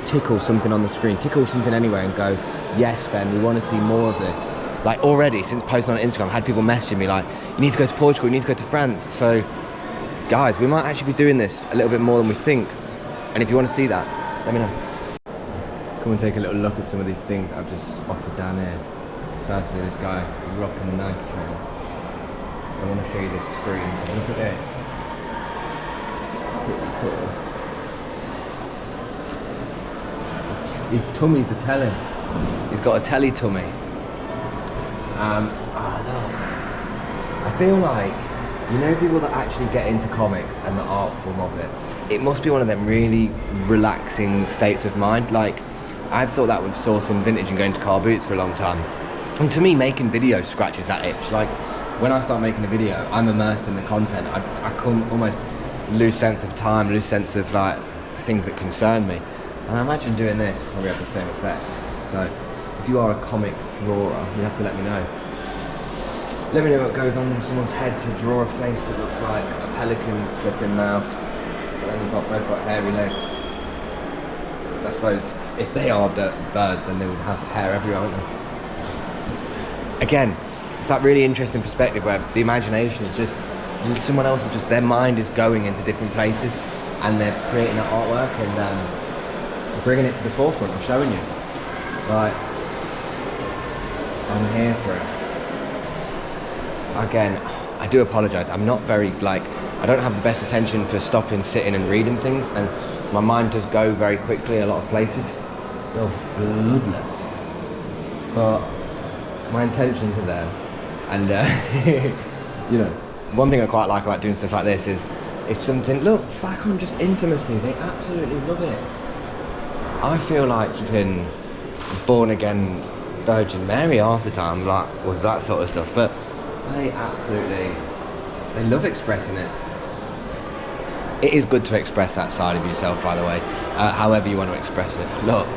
tickle something on the screen, tickle something anywhere and go, yes, Ben, we want to see more of this. Like already, since posting on Instagram, I've had people messaging me like, you need to go to Portugal, you need to go to France. So, guys, we might actually be doing this a little bit more than we think. And if you want to see that, let me know. Come and take a little look at some of these things I've just spotted down here. Firstly, this guy rocking the Nike trainers. I want to show you this screen. Look at this. Pretty cool. His tummy's the telling. He's got a telly tummy. I feel like, you know, people that actually get into comics and the art form of it, it must be one of them really relaxing states of mind. Like, I've thought that with sourcing vintage and going to car boots for a long time. And to me, making videos scratches that itch. Like, when I start making a video, I'm immersed in the content. I can almost lose sense of time, lose sense of like things that concern me. And I imagine doing this will probably have the same effect. So, if you are a comic drawer, you have to let me know. Let me know what goes on in someone's head to draw a face that looks like a pelican's flipping mouth, but then both got hairy legs. I suppose if they are birds, then they would have hair everywhere, wouldn't they? Just, again, it's that really interesting perspective where the imagination is just, someone else is just, their mind is going into different places and they're creating that artwork and bringing it to the forefront and showing you. Like, I'm here for it. Again, I do apologise. I'm not very, like, I don't have the best attention for stopping, sitting and reading things, and my mind does go very quickly a lot of places. Oh, bloodless. But my intentions are there. And, you know, one thing I quite like about doing stuff like this is if something, look, back on just intimacy, they absolutely love it. I feel like flipping born again Virgin Mary half the time, like with that sort of stuff, but they love expressing it. It is good to express that side of yourself, by the way, however you want to express it. Look,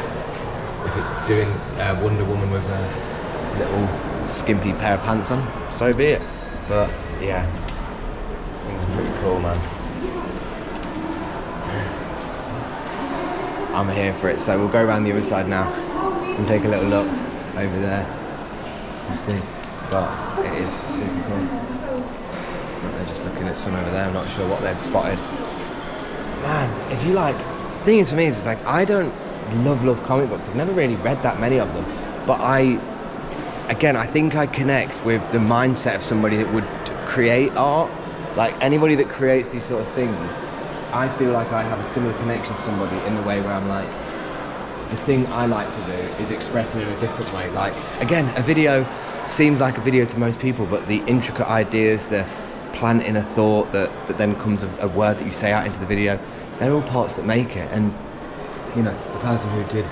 if it's doing Wonder Woman with a little skimpy pair of pants on, so be it. But yeah, things are pretty cool, man. I'm here for it, so we'll go around the other side now and take a little look over there and see. But it is super cool. They're just looking at some over there. I'm not sure what they've spotted. Man, if you like, the thing is for me is it's like I don't love comic books. I've never really read that many of them, but I think I connect with the mindset of somebody that would create art. Like anybody that creates these sort of things, I feel like I have a similar connection to somebody in the way where I'm like, the thing I like to do is express it in a different way. Like, again, a video seems like a video to most people, but the intricate ideas, the planting a thought that then comes a word that you say out into the video, they're all parts that make it. And, you know, the person who did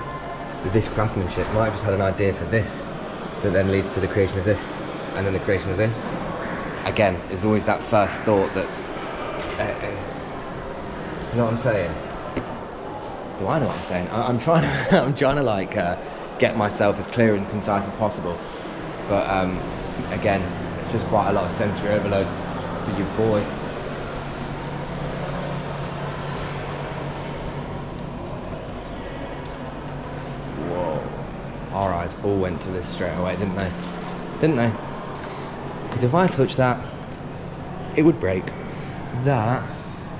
this craftsmanship might have just had an idea for this that then leads to the creation of this, and then the creation of this. Again, there's always that first thought that, do you know what I'm saying? Do I know what I'm saying? I'm trying to like get myself as clear and concise as possible. But again, it's just quite a lot of sensory overload for your boy. Whoa. Our eyes all went to this straight away, didn't they? didn't they? Because if I touch that, it would break. That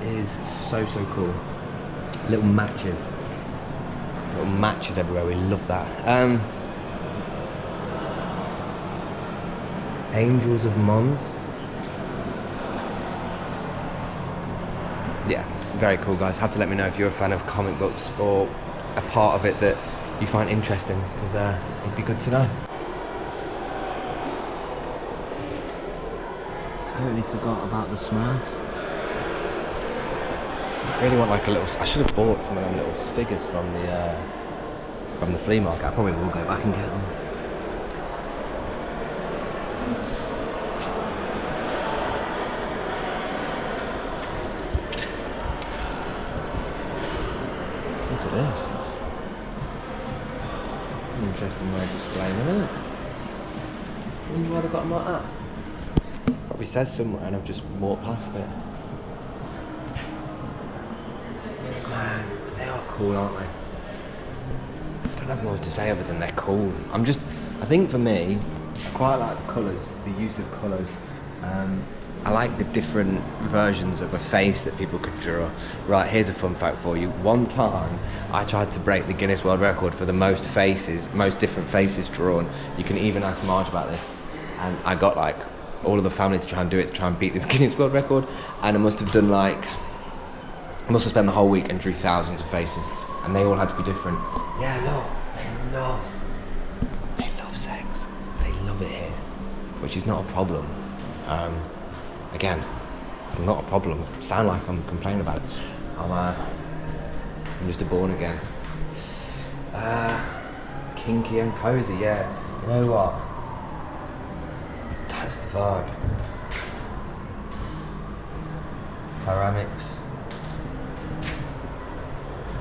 is so cool. Little matches everywhere. We love that. Angels of Mons. Yeah, very cool, guys. Have to let me know if you're a fan of comic books or a part of it that you find interesting, because it'd be good to know. Totally forgot about the Smurfs. I really want like a little. I should have bought some of them little figures from the flea market. I probably will go back and get them. Look at this. An interesting way of displaying them, isn't it? I wonder why they got them like that. Probably says somewhere and I've just walked past it. Man, they are cool, aren't they? I don't have more to say other than they're cool. I think for me, I quite like the colours, the use of colours. I like the different versions of a face that people could draw. Right, here's a fun fact for you. One time, I tried to break the Guinness World Record for the most different faces drawn. You can even ask Marge about this. And I got like all of the family to try and do it, to try and beat this Guinness World Record. And I must have spent the whole week and drew thousands of faces. And they all had to be different. Yeah, look, they love sex. They love it here, which is not a problem. Again, not a problem. Sound like I'm complaining about it. I'm just a born again. Kinky and cozy, yeah. You know what? That's the vibe. Ceramics.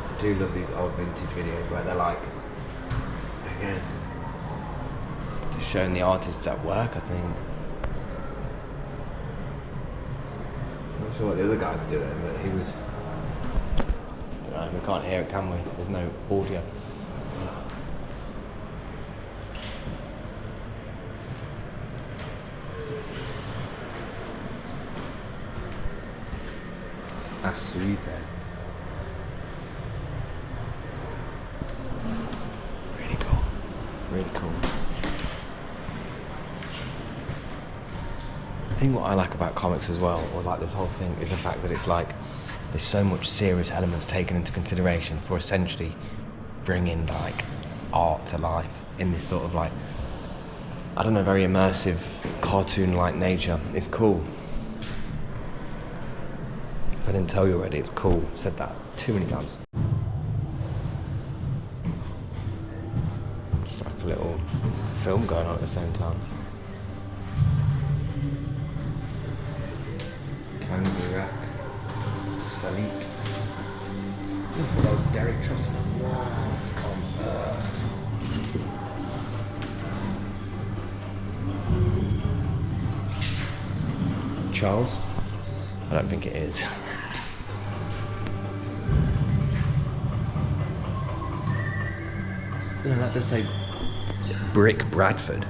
I do love these old vintage videos where they're like, again, just showing the artists at work, I think. I'm not sure what the other guy's doing, but he was... I don't know, we can't hear it, can we? There's no audio. That's sweet then. Really cool. Really cool. I think what I like about comics as well, or like this whole thing, is the fact that it's like there's so much serious elements taken into consideration for essentially bringing like art to life in this sort of like, I don't know, very immersive cartoon-like nature. It's cool. If I didn't tell you already, it's cool. I've said that too many times. Just like a little film going on at the same time. Kangaroo rack. Salik. I thought that was Derek Trotter. What on earth? Charles? I don't think it is. No, that does say Brick Bradford.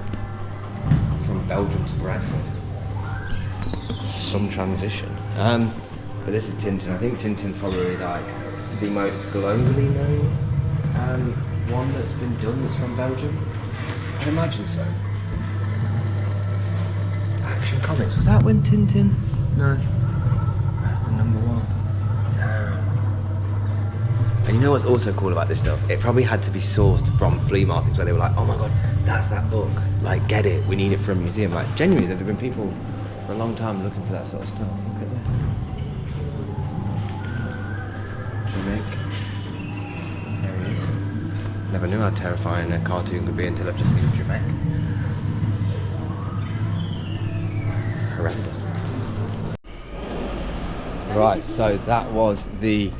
From Belgium to Bradford. Some transition. But this is Tintin. I think Tintin's probably like the most globally known one that's been done that's from Belgium. I'd imagine so. Action Comics. Was that when Tintin? No. That's the number one. Damn. And you know what's also cool about this stuff? It probably had to be sourced from flea markets where they were like, oh my god, that's that book. Like, get it. We need it for a museum. Like, genuinely, there have been people for a long time looking for that sort of stuff. Look at that. Jamaica. There he is. Never knew how terrifying a cartoon could be until I've just seen Jamaica. Horrendous. Right, so that was the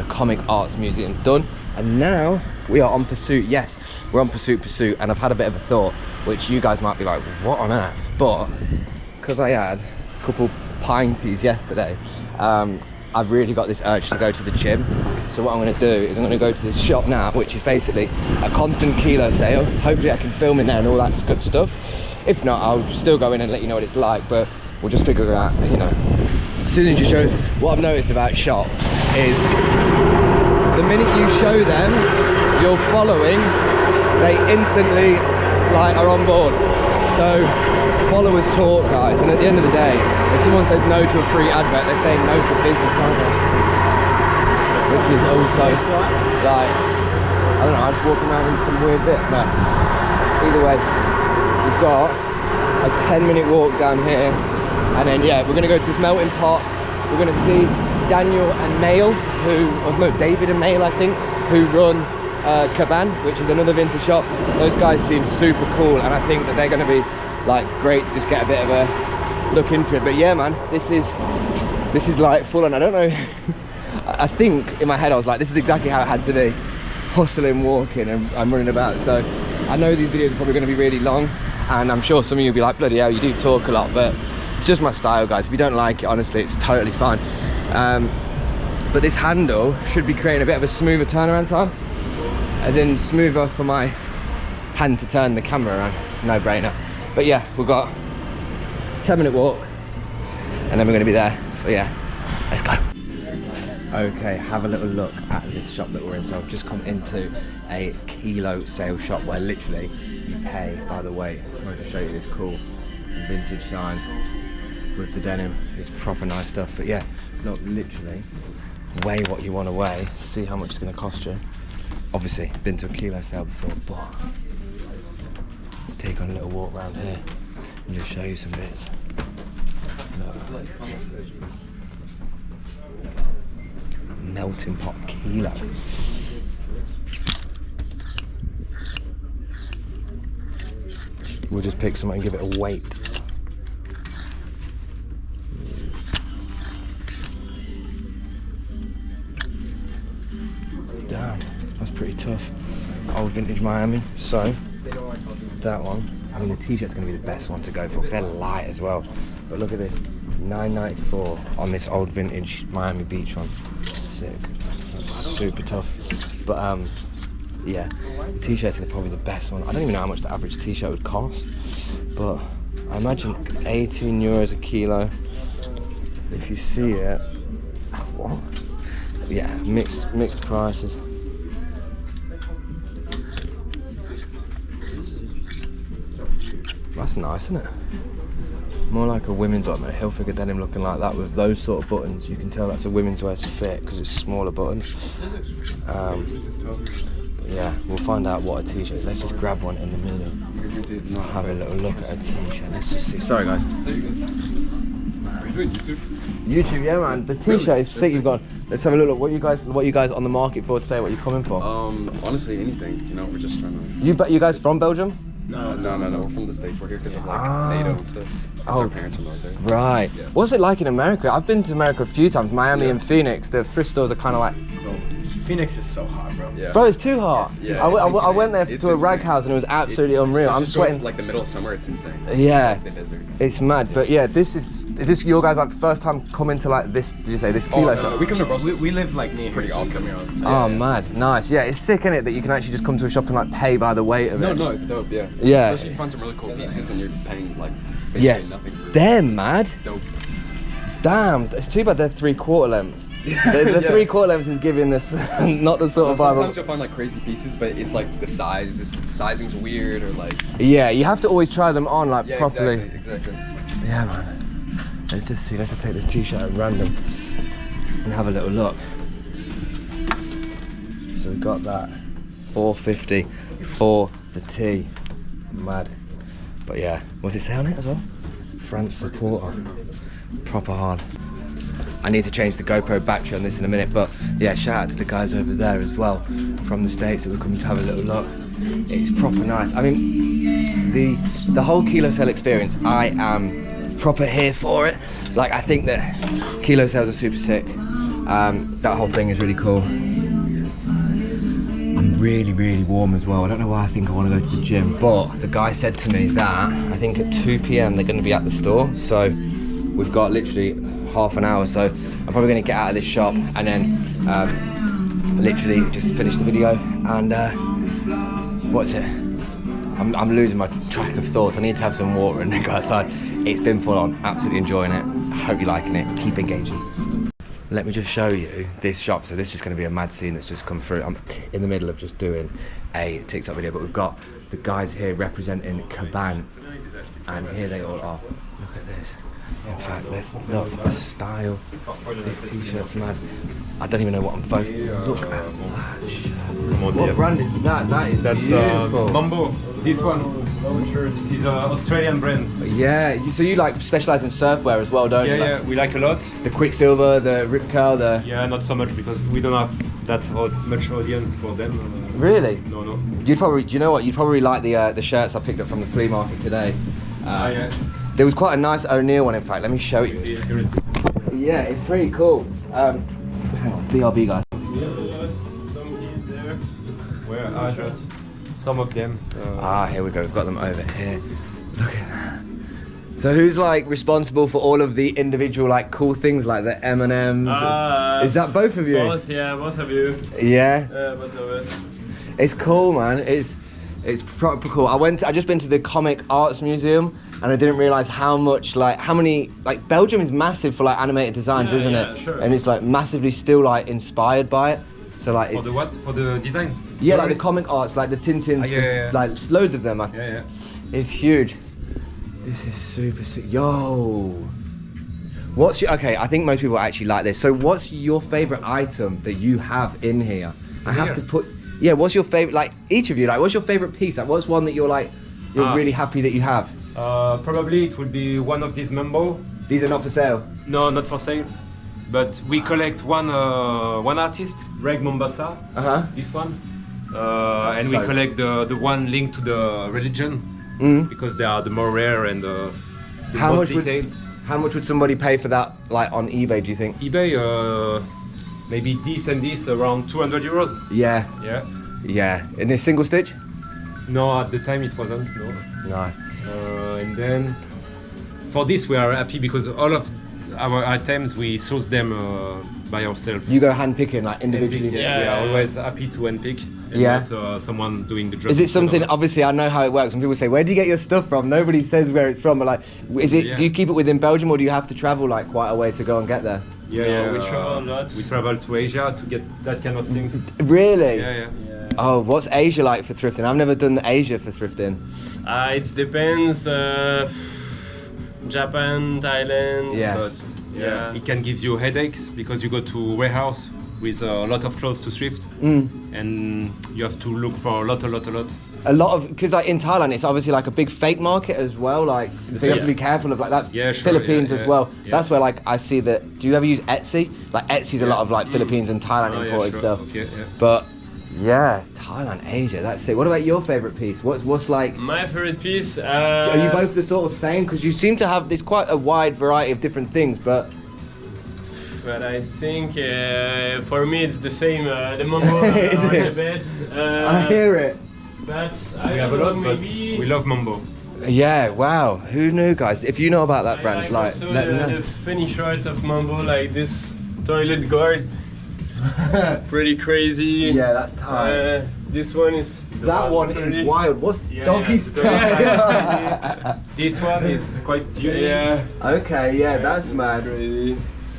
Comic Arts Museum done, and now we are on Pursuit. Yes, we're on Pursuit, and I've had a bit of a thought, which you guys might be like, what on earth? But because I had a couple pinties yesterday, I've really got this urge to go to the gym. So what I'm going to do is I'm going to go to this shop now, which is basically a constant kilo sale. Hopefully I can film in there and all that good stuff. If not, I'll still go in and let you know what it's like, but we'll just figure it out, you know. As soon as you show, what I've noticed about shops is the minute you show them you're following, they instantly like are on board. So followers talk, guys, and at the end of the day, if someone says no to a free advert, they're saying no to business, aren't they? Which is also like, I don't know, I'm just walking around in some weird bit. No, either way, we've got a 10-minute walk down here, and then yeah, we're gonna go to this melting pot. We're gonna see Daniel and Mail, David and Mail, I think, who run Caban, which is another vintage shop. Those guys seem super cool, and I think that they're going to be like great to just get a bit of a look into it. But yeah, man, this is like full on. I don't know. I think in my head I was like, this is exactly how it had to be, hustling, walking, and I'm running about. So I know these videos are probably going to be really long, and I'm sure some of you will be like, bloody hell, you do talk a lot, but it's just my style, guys. If you don't like it, honestly, it's totally fine. But this handle should be creating a bit of a smoother turnaround time, as in smoother for my hand to turn the camera around. No brainer. But yeah, we've got a 10-minute walk and then we're gonna be there. So yeah, let's go. Okay, have a little look at this shop that we're in. So I've just come into a kilo sale shop where literally you pay by the weight. I'm going to show you this cool vintage sign with the denim. It's proper nice stuff. But yeah, look, literally weigh what you want to weigh, see how much it's going to cost you. Obviously, been to a kilo sale before, but take on a little walk around here and just show you some bits. Look. Melting pot kilo. We'll just pick something and give it a weight. Damn, that's pretty tough. Old vintage Miami. So that one, I mean, the t-shirt's going to be the best one to go for because they're light as well. But look at this, $9.94 on this old vintage Miami Beach one. Sick. That's super tough. But yeah, the t-shirts are probably the best one. I don't even know how much the average t-shirt would cost, but I imagine 18 euros a kilo. If you see it, what? Yeah, mixed prices. That's nice, isn't it? More like a women's one, a Hilfiger denim looking like that with those sort of buttons. You can tell that's a women's wear fit because it's smaller buttons. But yeah, we'll find out what a t-shirt is. Let's just grab one in the middle. Have a little look at a t-shirt. Let's just see. Sorry, guys. YouTube, yeah, man. The t-shirt is sick. You've got. Let's have a look. What are you guys on the market for today? What are you coming for? Honestly, anything. You know, we're just trying to. You guys from Belgium? No. We're from the States. We're here because of like NATO and stuff. Our parents are military. Right. Yeah. What's it like in America? I've been to America a few times. Miami and Phoenix. The thrift stores are kind of like. Phoenix is so hot, bro. Yeah. Bro, it's too hot. Yeah, I went there to a rag house and it was absolutely unreal. I'm sweating. Like the middle of summer, it's insane. Yeah. It's like the desert. It's mad. But yeah, is this your guys like first time coming to like this? Did you say this kilo shop? We come to Brussels. We live like near pretty often. Oh, mad, nice. Yeah, it's sick, isn't it, that you can actually just come to a shop and like pay by the weight of it. No, it's dope. Yeah. Yeah. Especially if you find some really cool pieces and you're paying like basically nothing. They're mad. Dope. Damn, it's too bad they're 3/4 lengths. The 3/4 lengths is giving this not the sort of vibe. Sometimes you'll find like crazy pieces, but it's like the size, the sizing's weird or like. Yeah, you have to always try them on like properly. Exactly. Yeah, man. Let's just see. Let's just take this t-shirt at random and have a little look. So we got that $4.50 for the tee. Mad. But yeah, what's it say on it as well? France supporter. Proper hard. I need to change the GoPro battery on this in a minute, but yeah, shout out to the guys over there as well from the States that we're coming to have a little look. It's proper nice. I mean, the whole kilo sale experience, I am proper here for it. Like, I think that kilo sales are super sick. That whole thing is really cool. I'm really, really warm as well. I don't know why I think I want to go to the gym, but the guy said to me that I think at 2 p.m. they're going to be at the store, so we've got literally half an hour, so I'm probably going to get out of this shop and then literally just finish the video and what's it? I'm losing my track of thoughts. I need to have some water and then go outside. It's been full on, absolutely enjoying it. I hope you're liking it. Keep engaging. Let me just show you this shop. So this is just going to be a mad scene that's just come through. I'm in the middle of just doing a TikTok video, but we've got the guys here representing Caban, and here they all are. Look at this. In fact, let's look the style. This t-shirt's mad. I don't even know what I'm supposed to look at that shirt. What brand is that? That's beautiful. Mambo. This one. This is an Australian brand. Yeah, so you like specialise in surfwear as well, don't you? Yeah, we like a lot. The Quicksilver, the Rip Curl, the... Yeah, not so much because we don't have that much audience for them. Really? No. You'd probably, do you know what? You'd probably like the shirts I picked up from the flea market today. Yeah. There was quite a nice O'Neill one, in fact. Let me show you. Yeah, it's pretty cool. Hang on, BRB guys. Some kids there. Where are some of them? Here we go. We've got them over here. Look at that. So who's like responsible for all of the individual like cool things like the M&Ms? Is that both of you? Both of you. Yeah. Both of us. It's cool, man. It's proper cool. I just been to the Art Musuem, and I didn't realise how many Belgium is massive for like animated designs, isn't it? Sure. And it's like massively still like inspired by it. So like For the what? For the design? Yeah, like the comic arts, like the Tintins, like loads of them. Yeah. It's huge. This is super sick. Yo. Okay, I think most people actually like this. So what's your favourite item that you have in here? I have to put... Yeah, what's your favourite, like each of you, like what's your favourite piece? Like what's one that you're really happy that you have? Probably it would be one of these Mambo. These are not for sale? No, not for sale. But we collect one artist, Reg Mombasa, this one. And we collect the one linked to the religion, because they are the more rare and the most details. How much would somebody pay for that, like on eBay, do you think? eBay, maybe this and this around 200 euros. Yeah. Yeah. Yeah. In a single stitch? No, at the time it wasn't, no. And then for this we are happy because all of our items we source them by ourselves. You go hand picking, like individually? We are always happy to hand pick and not someone doing the job. Is it something, obviously I know how it works, when people say, where do you get your stuff from? Nobody says where it's from, but like, do you keep it within Belgium or do you have to travel like quite a way to go and get there? Yeah, we travel a lot. We travel to Asia to get that kind of things. Really? Yeah. Oh, what's Asia like for thrifting? I've never done Asia for thrifting. It depends. Japan, Thailand. Yeah. It can give you headaches because you go to warehouse with a lot of clothes to thrift, and you have to look for a lot. A lot of, because like in Thailand, it's obviously like a big fake market as well. Like, so you have to be careful of like that. Yeah, sure, Philippines as well. Yeah. That's where like I see that. Do you ever use Etsy? Like Etsy's a lot of like Philippines and Thailand imported stuff. Okay, yeah. But yeah, Thailand, Asia. That's it. What about your favorite piece? What's like? My favorite piece. Are you both the sort of same? Because you seem to have this quite a wide variety of different things, but. But I think for me it's the same. The Mambo are the best. I hear it. But We have a lot, maybe. But we love Mambo. Yeah, wow. Who knew, guys? If you know about that brand, like also let me know. the funny shorts of Mambo, like this toilet guard. It's pretty crazy. Yeah, that's tight. This one is. That one is wild. What's doggy style? This one is quite unique. Yeah. Okay, yeah, that's mad.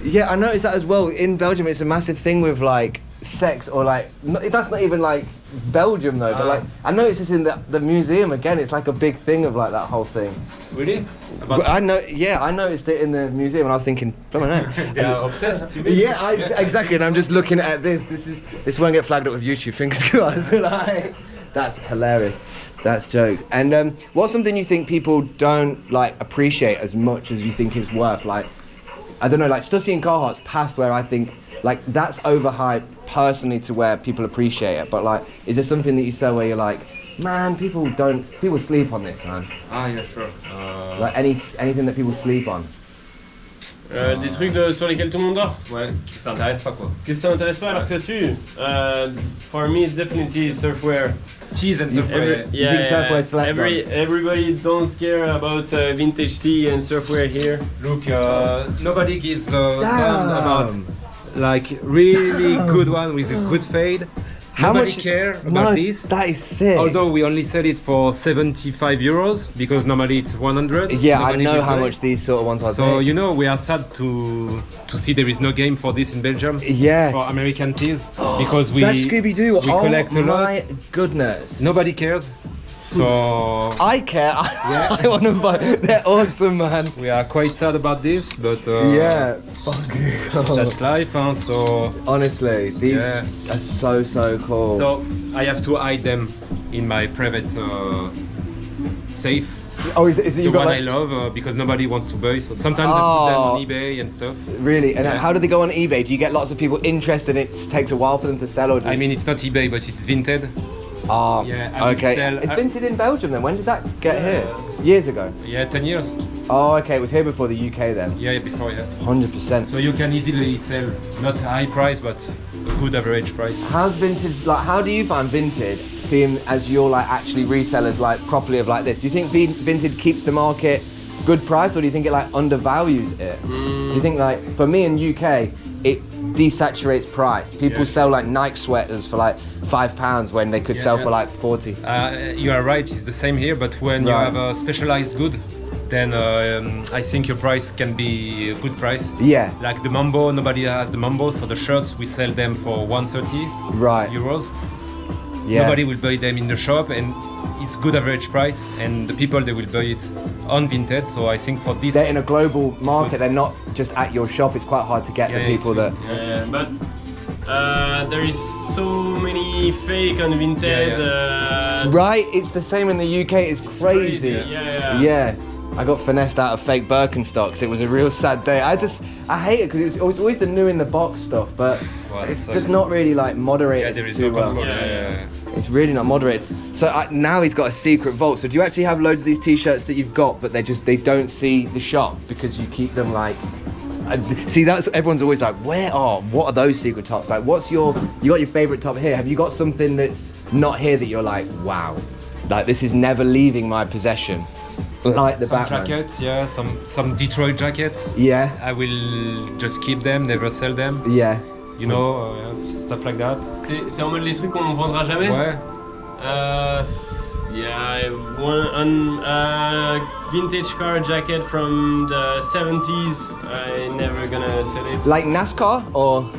Yeah, I noticed that as well. In Belgium, it's a massive thing with like sex or like. That's not even like Belgium though, but like I noticed this in the museum again. It's like a big thing of like that whole thing. Really? But I noticed it in the museum, and I was thinking, I don't know. They are obsessed. Yeah, exactly. And I'm just looking at this. This won't get flagged up with YouTube. Fingers crossed. Like, that's hilarious. That's jokes. And what's something you think people don't like appreciate as much as you think it's worth? Like, I don't know, like Stussy and Carhartt's past where I think like that's overhyped personally to where people appreciate it. But like, is there something that you say where you're like, man, people sleep on this, man? Yeah, sure. Like anything that people sleep on. Des trucs sur lesquels tout le monde dort. Ouais, qui s'intéresse pas quoi. Que ça m'intéresse pas alors que dessus. For me, it's definitely surfwear. Cheese and surfwear. Everybody don't care about vintage tea and surfwear here. Look, nobody gives a damn about like really good one with a good fade. Nobody care about this. That is sick. Although we only sell it for 75 euros because normally it's 100. Yeah, Nobody I know will how buy. much these sort of ones are. So you know we are sad to see there is no game for this in Belgium. Yeah. For American teas because we That's Scooby-Doo. we collect a lot. My goodness. Nobody cares. So I care. I want to buy. They're awesome, man. we are quite sad about this, but Yeah. Fucking cool. that's life. Huh? So Honestly, these Yeah. are so cool. so I have to hide them in my private safe. oh, is it The you one got I like, love because nobody wants to buy. So sometimes I put them Oh. on eBay and stuff. really? And Yeah. how do they go on eBay? Do you get lots of people interested? It takes a while for them to sell, or do I mean, it's not eBay, but it's Vinted. Ah, Yeah, I would okay. sell- It's Vinted in Belgium then. When did that get here? Years ago. Yeah, 10 years. Oh, okay. It was here before the UK then. Yeah, before, yeah. 100%. So you can easily sell not a high price, but a good average price. How's vintage like? How do you find vintage? Seeing as you're like actually resellers like properly of like this, do you think vintage keeps the market good price, or do you think it like undervalues it? Do you think like for me in UK it desaturates price? People Yeah. sell like Nike sweaters for like £5 when they could Yeah, sell yeah. for like 40. You are right, it's the same here, but when you Right. have a specialized good, then I think your price can be a good price. Yeah. Like the Mambo, nobody has the Mambo, so the shirts we sell them for 130 Right. euros. Yeah. Nobody will buy them in the shop, and it's good average price, and the people they will buy it on Vinted. So I think for this, They're in a global market. They're not just at your shop. It's quite hard to get Yeah, the yeah, people that. Yeah, but there is so many fake on Vinted. Right. It's the same in the UK. It's crazy. Yeah. Yeah, I got finessed out of fake Birkenstocks. It was a real sad day. I hate it because it was always the new in the box stuff, but Well, it's that just sucks. not really like moderated. yeah, there is too no well. control. Yeah. It's really not moderated. So now he's got a secret vault. So do you actually have loads of these t-shirts that you've got, but they don't see the shop because you keep them like? See, that's everyone's always like, what are those secret tops? Like, you got your favorite top here? Have you got something that's not here that you're like, wow, like this is never leaving my possession? Like the Some Batman. jackets, yeah, some Detroit jackets. Yeah, I will just keep them, never sell them. yeah. You know, stuff like that. C'est en mode les trucs qu'on vendra jamais. Ouais. Yeah, one vintage car jacket from the 70s. I never gonna sell it. Like NASCAR or?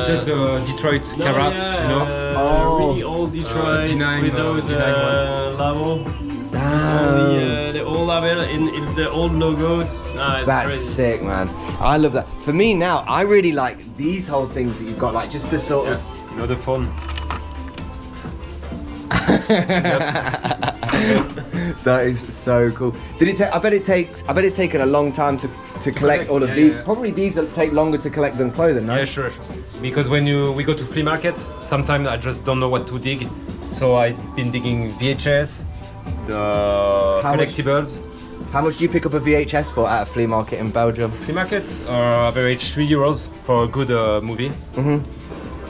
Just the Detroit No, Karat, yeah, you know. really old Detroit D9, with those D9 label. Damn. The old label, and it's the old logos. It's That's crazy. sick, man. I love that. For me now, I really like these whole things that you've got, like just the sort of. You know the phone. That is so cool. Did it take? I bet it's taken a long time to collect all of Yeah, these. yeah. Probably these will take longer to collect than clothing, no? Yeah, sure. Because when we go to flea markets, sometimes I just don't know what to dig. So I've been digging VHS, the How much- collectibles. How much do you pick up a VHS for at a flea market in Belgium? Flea market are average 3 euros for a good movie.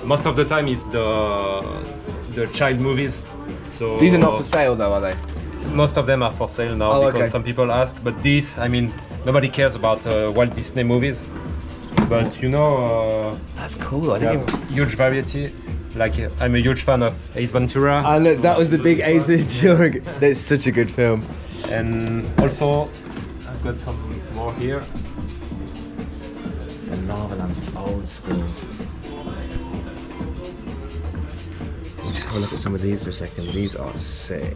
Most of the time is the child movies. So These are not for sale though, are they? most of them are for sale now Oh, because okay. some people ask. But these, I mean, nobody cares about Walt Disney movies. But you know, That's cool. I they didn't have huge variety. Like I'm a huge fan of Ace Ventura. I know that was the big Ace Ventura. That's such a good film. And also, I've got some more here. The lava lamps, old school. Let's have a look at some of these for a second. These are sick.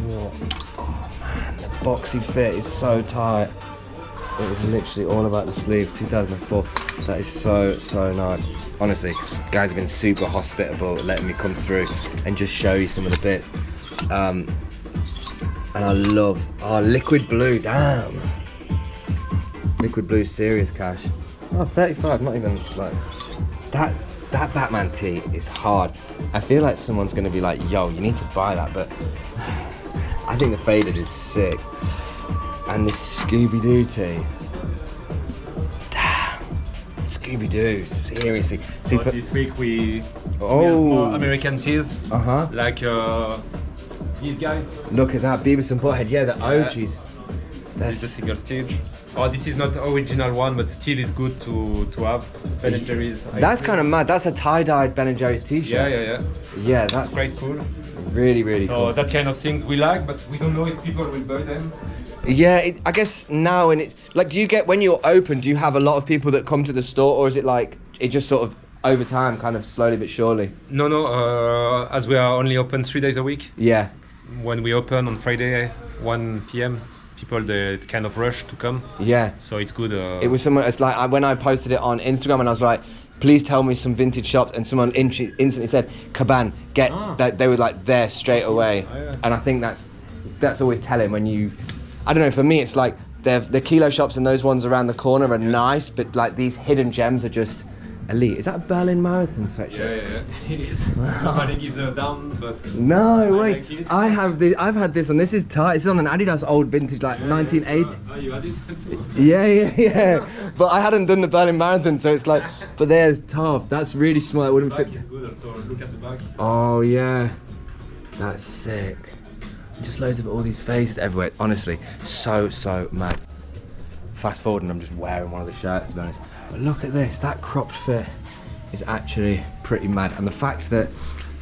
What? Oh man, the boxy fit is so tight. It is literally all about the sleeve. 2004. That is so nice. Honestly, guys have been super hospitable, letting me come through and just show you some of the bits. And I love, liquid blue, damn. Liquid blue serious cash. Oh, 35, not even like, that Batman tee is hard. I feel like someone's gonna be like, yo, you need to buy that, but I think the faded is sick. And this Scooby-Doo tee. Damn, Scooby-Doo, seriously. See, But this week we have oh, more American teas, uh-huh. like these guys. Look at that, Beavis and Butthead, yeah, the Yeah. OGs. This is the single stage. Oh, this is not the original one, but still is good to have. Ben & Jerry's. That's kind of mad. That's a tie-dyed Ben & Jerry's t-shirt. Yeah. Yeah, that's quite cool. Really So cool. that kind of things we like, but we don't know if people will buy them. Yeah, I guess now, and it's like, do you get, when you're open, do you have a lot of people that come to the store, or is it like it just sort of over time, kind of slowly but surely? No, as we are only open 3 days a week. Yeah. When we open on Friday 1 p.m, people they kind of rush to come. Yeah. So it's good. It was someone, it's like when I posted it on Instagram and I was like, please tell me some vintage shops, and someone instantly said Caban, get that. They were like there straight away. And I think that's always telling when you, I don't know, for me it's like the kilo shops and those ones around the corner are nice, but like these hidden gems are just elite. Is that a Berlin Marathon sweatshirt? Yeah, it is. My leg is down, but no way. Like I have this. I've had this on. This is tight. This is on an Adidas old vintage, like 1980. Oh, you had it too? Yeah. But I hadn't done the Berlin Marathon, so it's like. But they're tough. That's really small. It wouldn't fit. Is good also. Look at the back. Oh yeah, that's sick. Just loads of all these faces everywhere. Honestly, so mad. Fast forward, and I'm just wearing one of the shirts, to be honest. But look at this, that cropped fit is actually pretty mad. And the fact that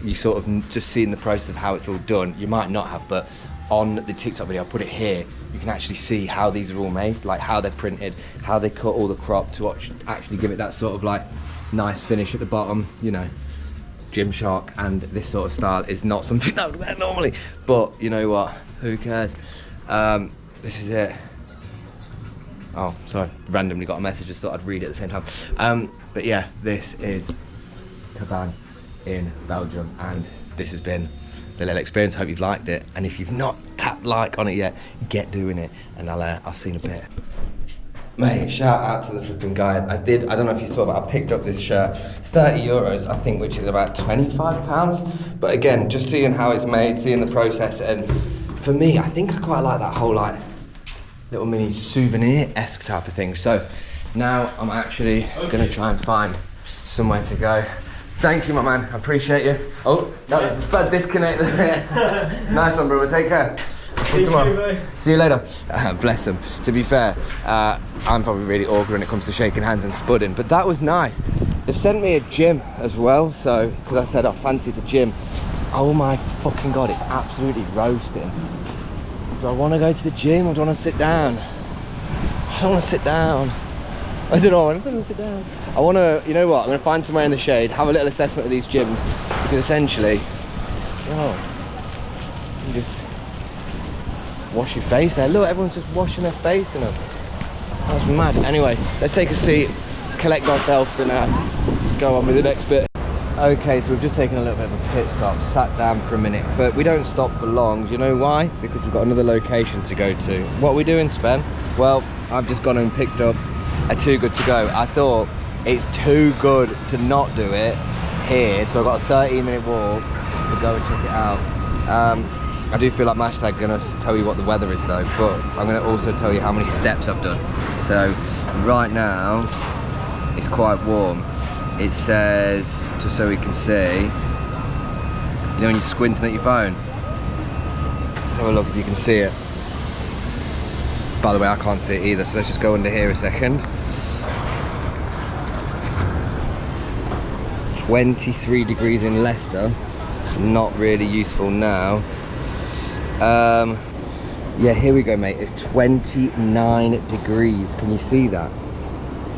you sort of just seen the process of how it's all done, you might not have, but on the TikTok video, I put it here, you can actually see how these are all made, like how they're printed, how they cut all the crop to actually give it that sort of like nice finish at the bottom, you know. Gymshark and this sort of style is not something I would wear normally, but you know what, who cares? This is it. Oh, sorry, randomly got a message, just thought I'd read it at the same time. But yeah, this is Caban in Belgium, and this has been the little experience. I hope you've liked it, and if you've not tapped like on it yet, get doing it, and I'll see you in a bit. Mate, shout out to the flipping guy. I don't know if you saw, but I picked up this shirt, 30 euros, I think, which is about 25 pounds. But again, just seeing how it's made, seeing the process, and for me, I think I quite like that whole like little mini souvenir-esque type of thing. So now I'm actually gonna try and find somewhere to go. Thank you, my man, I appreciate you. Oh, that was a bad disconnect there. Nice one, brother, take care. See you tomorrow. See you later. Bless them. To be fair, I'm probably really awkward when it comes to shaking hands and spudding, but that was nice. They've sent me a gym as well, so, because I said I fancied the gym. Oh my fucking God, it's absolutely roasting. Do I want to go to the gym or do I want to sit down? I don't want to sit down. I don't know, I don't want to sit down. I want to, you know what, I'm going to find somewhere in the shade, have a little assessment of these gyms, because essentially, you just wash your face there. Look, everyone's just washing their face in them. That's mad. Anyway, let's take a seat, collect ourselves, and go on with the next bit. Okay, so we've just taken a little bit of a pit stop, sat down for a minute, but we don't stop for long. Do you know why? Because we've got another location to go to. What are we doing, Spen? Well, I've just gone and picked up a Too Good To Go. I thought it's too good to not do it here, so I've got a 13-minute walk to go and check it out. I do feel like my hashtag gonna tell you what the weather is though, but I'm gonna also tell you how many steps I've done. So right now, it's quite warm. It says, just so we can see, you know when you're squinting at your phone? Let's have a look if you can see it. By the way, I can't see it either, so let's just go under here a second. 23 degrees in Leicester, not really useful now. Yeah, here we go, mate. It's 29 degrees. Can you see that?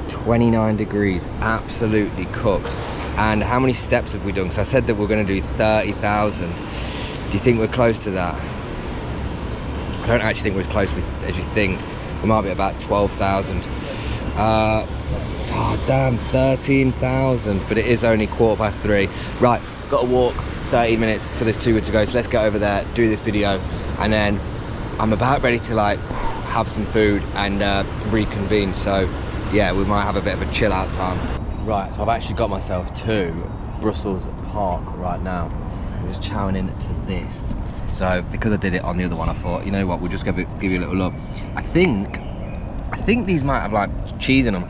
29 degrees, absolutely cooked. And how many steps have we done? Because I said that we're going to do 30,000. Do you think we're close to that? I don't actually think we're as close as you think. We might be about 12,000. Oh damn, 13,000. But it is only 3:15. Right, got to walk 30 minutes for this Too Good To Go. So let's get over there, do this video, and then I'm about ready to like have some food and reconvene. So yeah, we might have a bit of a chill out time. Right, so I've actually got myself to Brussels Park right now. I'm just chowing into this. So because I did it on the other one, I thought, you know what, we'll just give you a little look. I think these might have like cheese in them.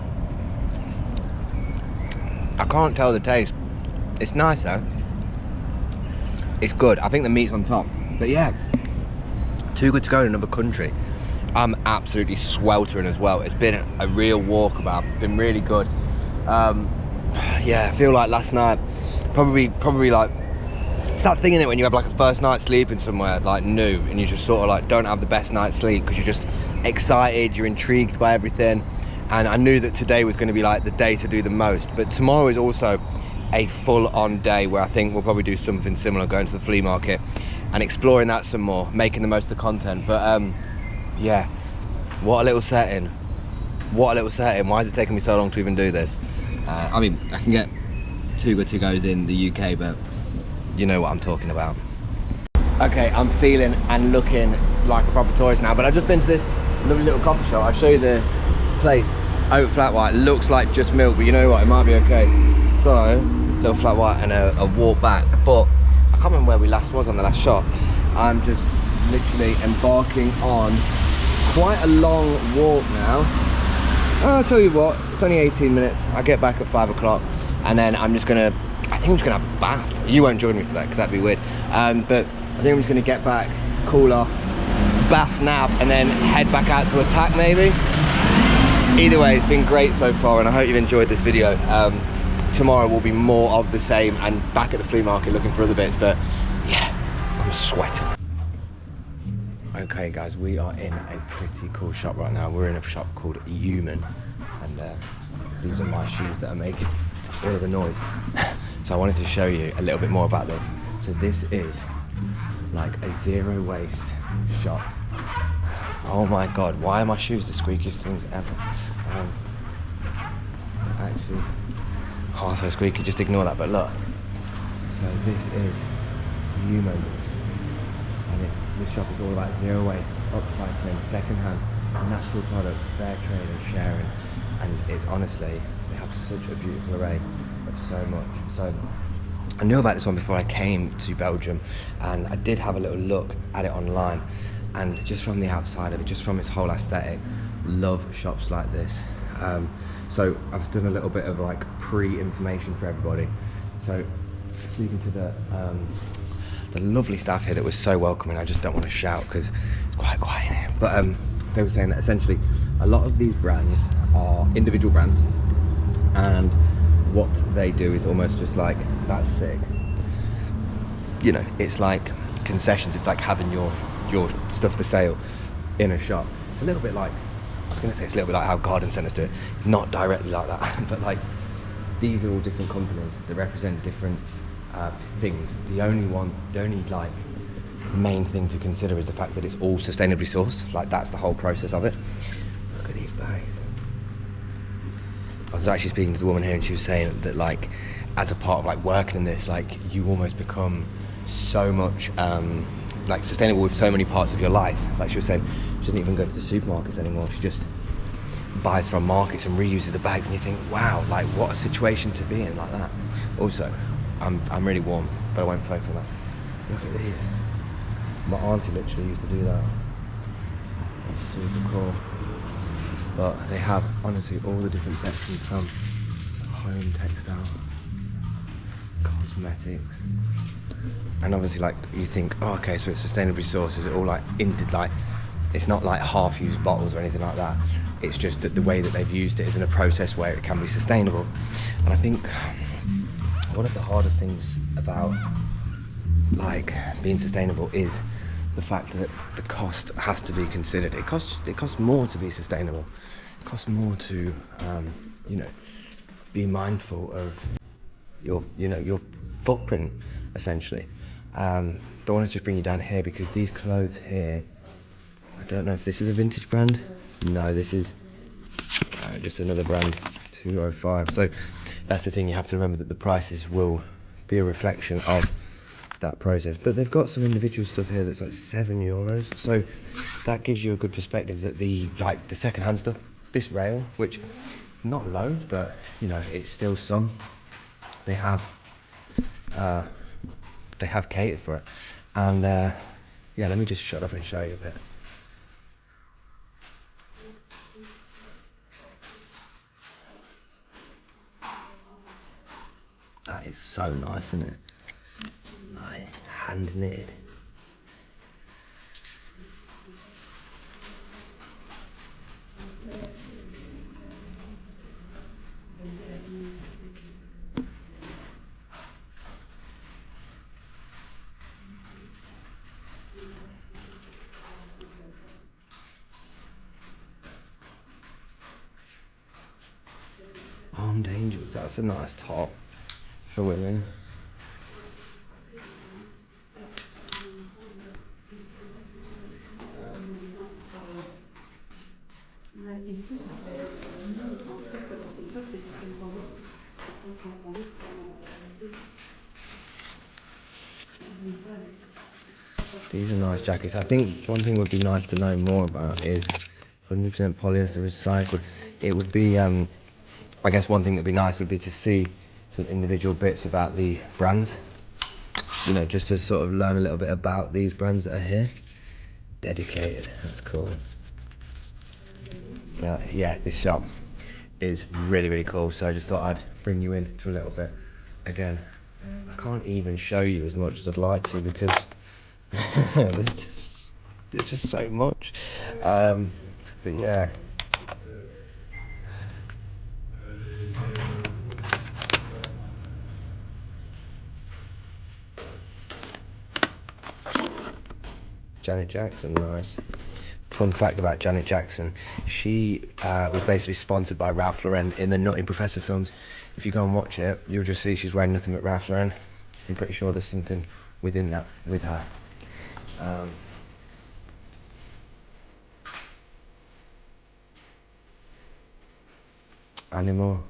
I can't tell the taste. It's nice though. It's good. I think the meat's on top. But yeah, Too Good To Go in another country. I'm absolutely sweltering as well. It's been a real walkabout. It's been really good. Yeah, I feel like last night, probably like, it's that thing in it when you have like a first night sleeping somewhere like new and you just sort of like don't have the best night's sleep because you're just excited, you're intrigued by everything. And I knew that today was going to be like the day to do the most, but tomorrow is also a full-on day where I think we'll probably do something similar, going to the flea market and exploring that some more, making the most of the content. But yeah, what a little setting. What a little setting. Why is it taking me so long to even do this? I mean, I can get 2 good to goes in the UK, but you know what I'm talking about. Okay, I'm feeling and looking like a proper tourist now, but I've just been to this lovely little coffee shop. I'll show you the place. Oat flat white, looks like just milk, but you know what, it might be okay. So, little flat white and a walk back, but I can't remember where we last was on the last shot. I'm just literally embarking on quite a long walk now. I'll tell you what, it's only 18 minutes. I get back at 5 o'clock and then I think I'm just gonna have a bath. You won't join me for that because that'd be weird. But I think I'm just gonna get back, cool off, bath, nap, and then head back out to attack maybe. Either way, it's been great so far and I hope you've enjoyed this video. Tomorrow will be more of the same and back at the flea market looking for other bits, but yeah, I'm sweating. Okay guys, we are in a pretty cool shop right now. We're in a shop called Yuman, and these are my shoes that are making all of the noise. So I wanted to show you a little bit more about this. So this is like a zero waste shop. Oh my god, why are my shoes the squeakiest things ever? Actually, oh, so squeaky, just ignore that, but look. So this is Yuman, and this shop is all about zero waste, upcycling, second-hand, natural products, fair trade and sharing. And it's honestly, they have such a beautiful array of so much. So I knew about this one before I came to Belgium, and I did have a little look at it online, and just from the outside of it, just from its whole aesthetic, love shops like this. So I've done a little bit of like pre-information for everybody. So speaking to the lovely staff here that was so welcoming, I just don't want to shout because it's quite quiet in here, but they were saying that essentially a lot of these brands are individual brands, and what they do is almost just like, that's sick, you know, it's like concessions. It's like having your stuff for sale in a shop. It's a little bit like, I was going to say it's a little bit like how garden centres do it, not directly like that, but like these are all different companies that represent different things. The only like main thing to consider is the fact that it's all sustainably sourced. Like that's the whole process of it. Look at these bags. I was actually speaking to the woman here and she was saying that like as a part of like working in this, like you almost become so much like sustainable with so many parts of your life. Like she was saying, she doesn't even go to the supermarkets anymore. She just buys from markets and reuses the bags, and you think, wow, like what a situation to be in like that. Also, I'm really warm, but I won't focus on that. Look at these. My auntie literally used to do that. That's super cool. But they have honestly all the different sections from home textile, cosmetics, and obviously like you think, oh okay, so it's sustainably sourced. Is it all like it's not like half-used bottles or anything like that. It's just that the way that they've used it is in a process where it can be sustainable. And I think one of the hardest things about like being sustainable is the fact that the cost has to be considered. It costs more to be sustainable. It costs more to you know, be mindful of your footprint essentially. Don't want to just bring you down here because these clothes here, I don't know if this is a vintage brand. No, this is just another brand, 205. So that's the thing, you have to remember that the prices will be a reflection of that process. But they've got some individual stuff here that's like €7. So that gives you a good perspective that the second-hand stuff, this rail, which not loads, but you know, it's still some. They have catered for it. And yeah, let me just shut up and show you a bit. That is so nice, isn't it? Like hand knitted. That's a nice top for women. These are nice jackets. I think one thing would be nice to know more about is 100% polyester recycled. It would be, I guess one thing that'd be nice would be to see some individual bits about the brands. You know, just to sort of learn a little bit about these brands that are here. Dedicated, that's cool. Yeah, this shop is really, really cool. So I just thought I'd bring you in to a little bit. Again, I can't even show you as much as I'd like to because there's just so much. But yeah. Janet Jackson, nice. Fun fact about Janet Jackson, she was basically sponsored by Ralph Lauren in the Nutty Professor films. If you go and watch it, you'll just see she's wearing nothing but Ralph Lauren. I'm pretty sure there's something within that with her. Animal.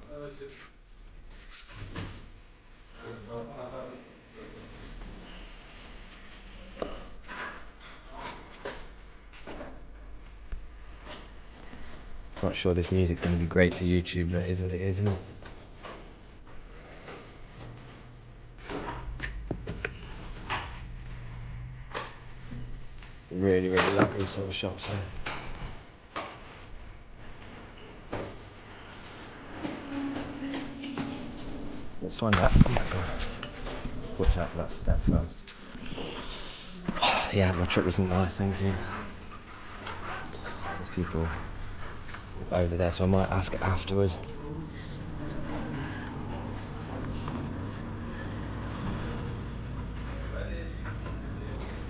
Not sure this music's going to be great for YouTube, but it is what it is, isn't it? Really, really like these sort of shops here. Let's find out. Oh my god. Watch out for that step first. Yeah, my trip wasn't nice, thank you. There's people over there, so I might ask afterwards.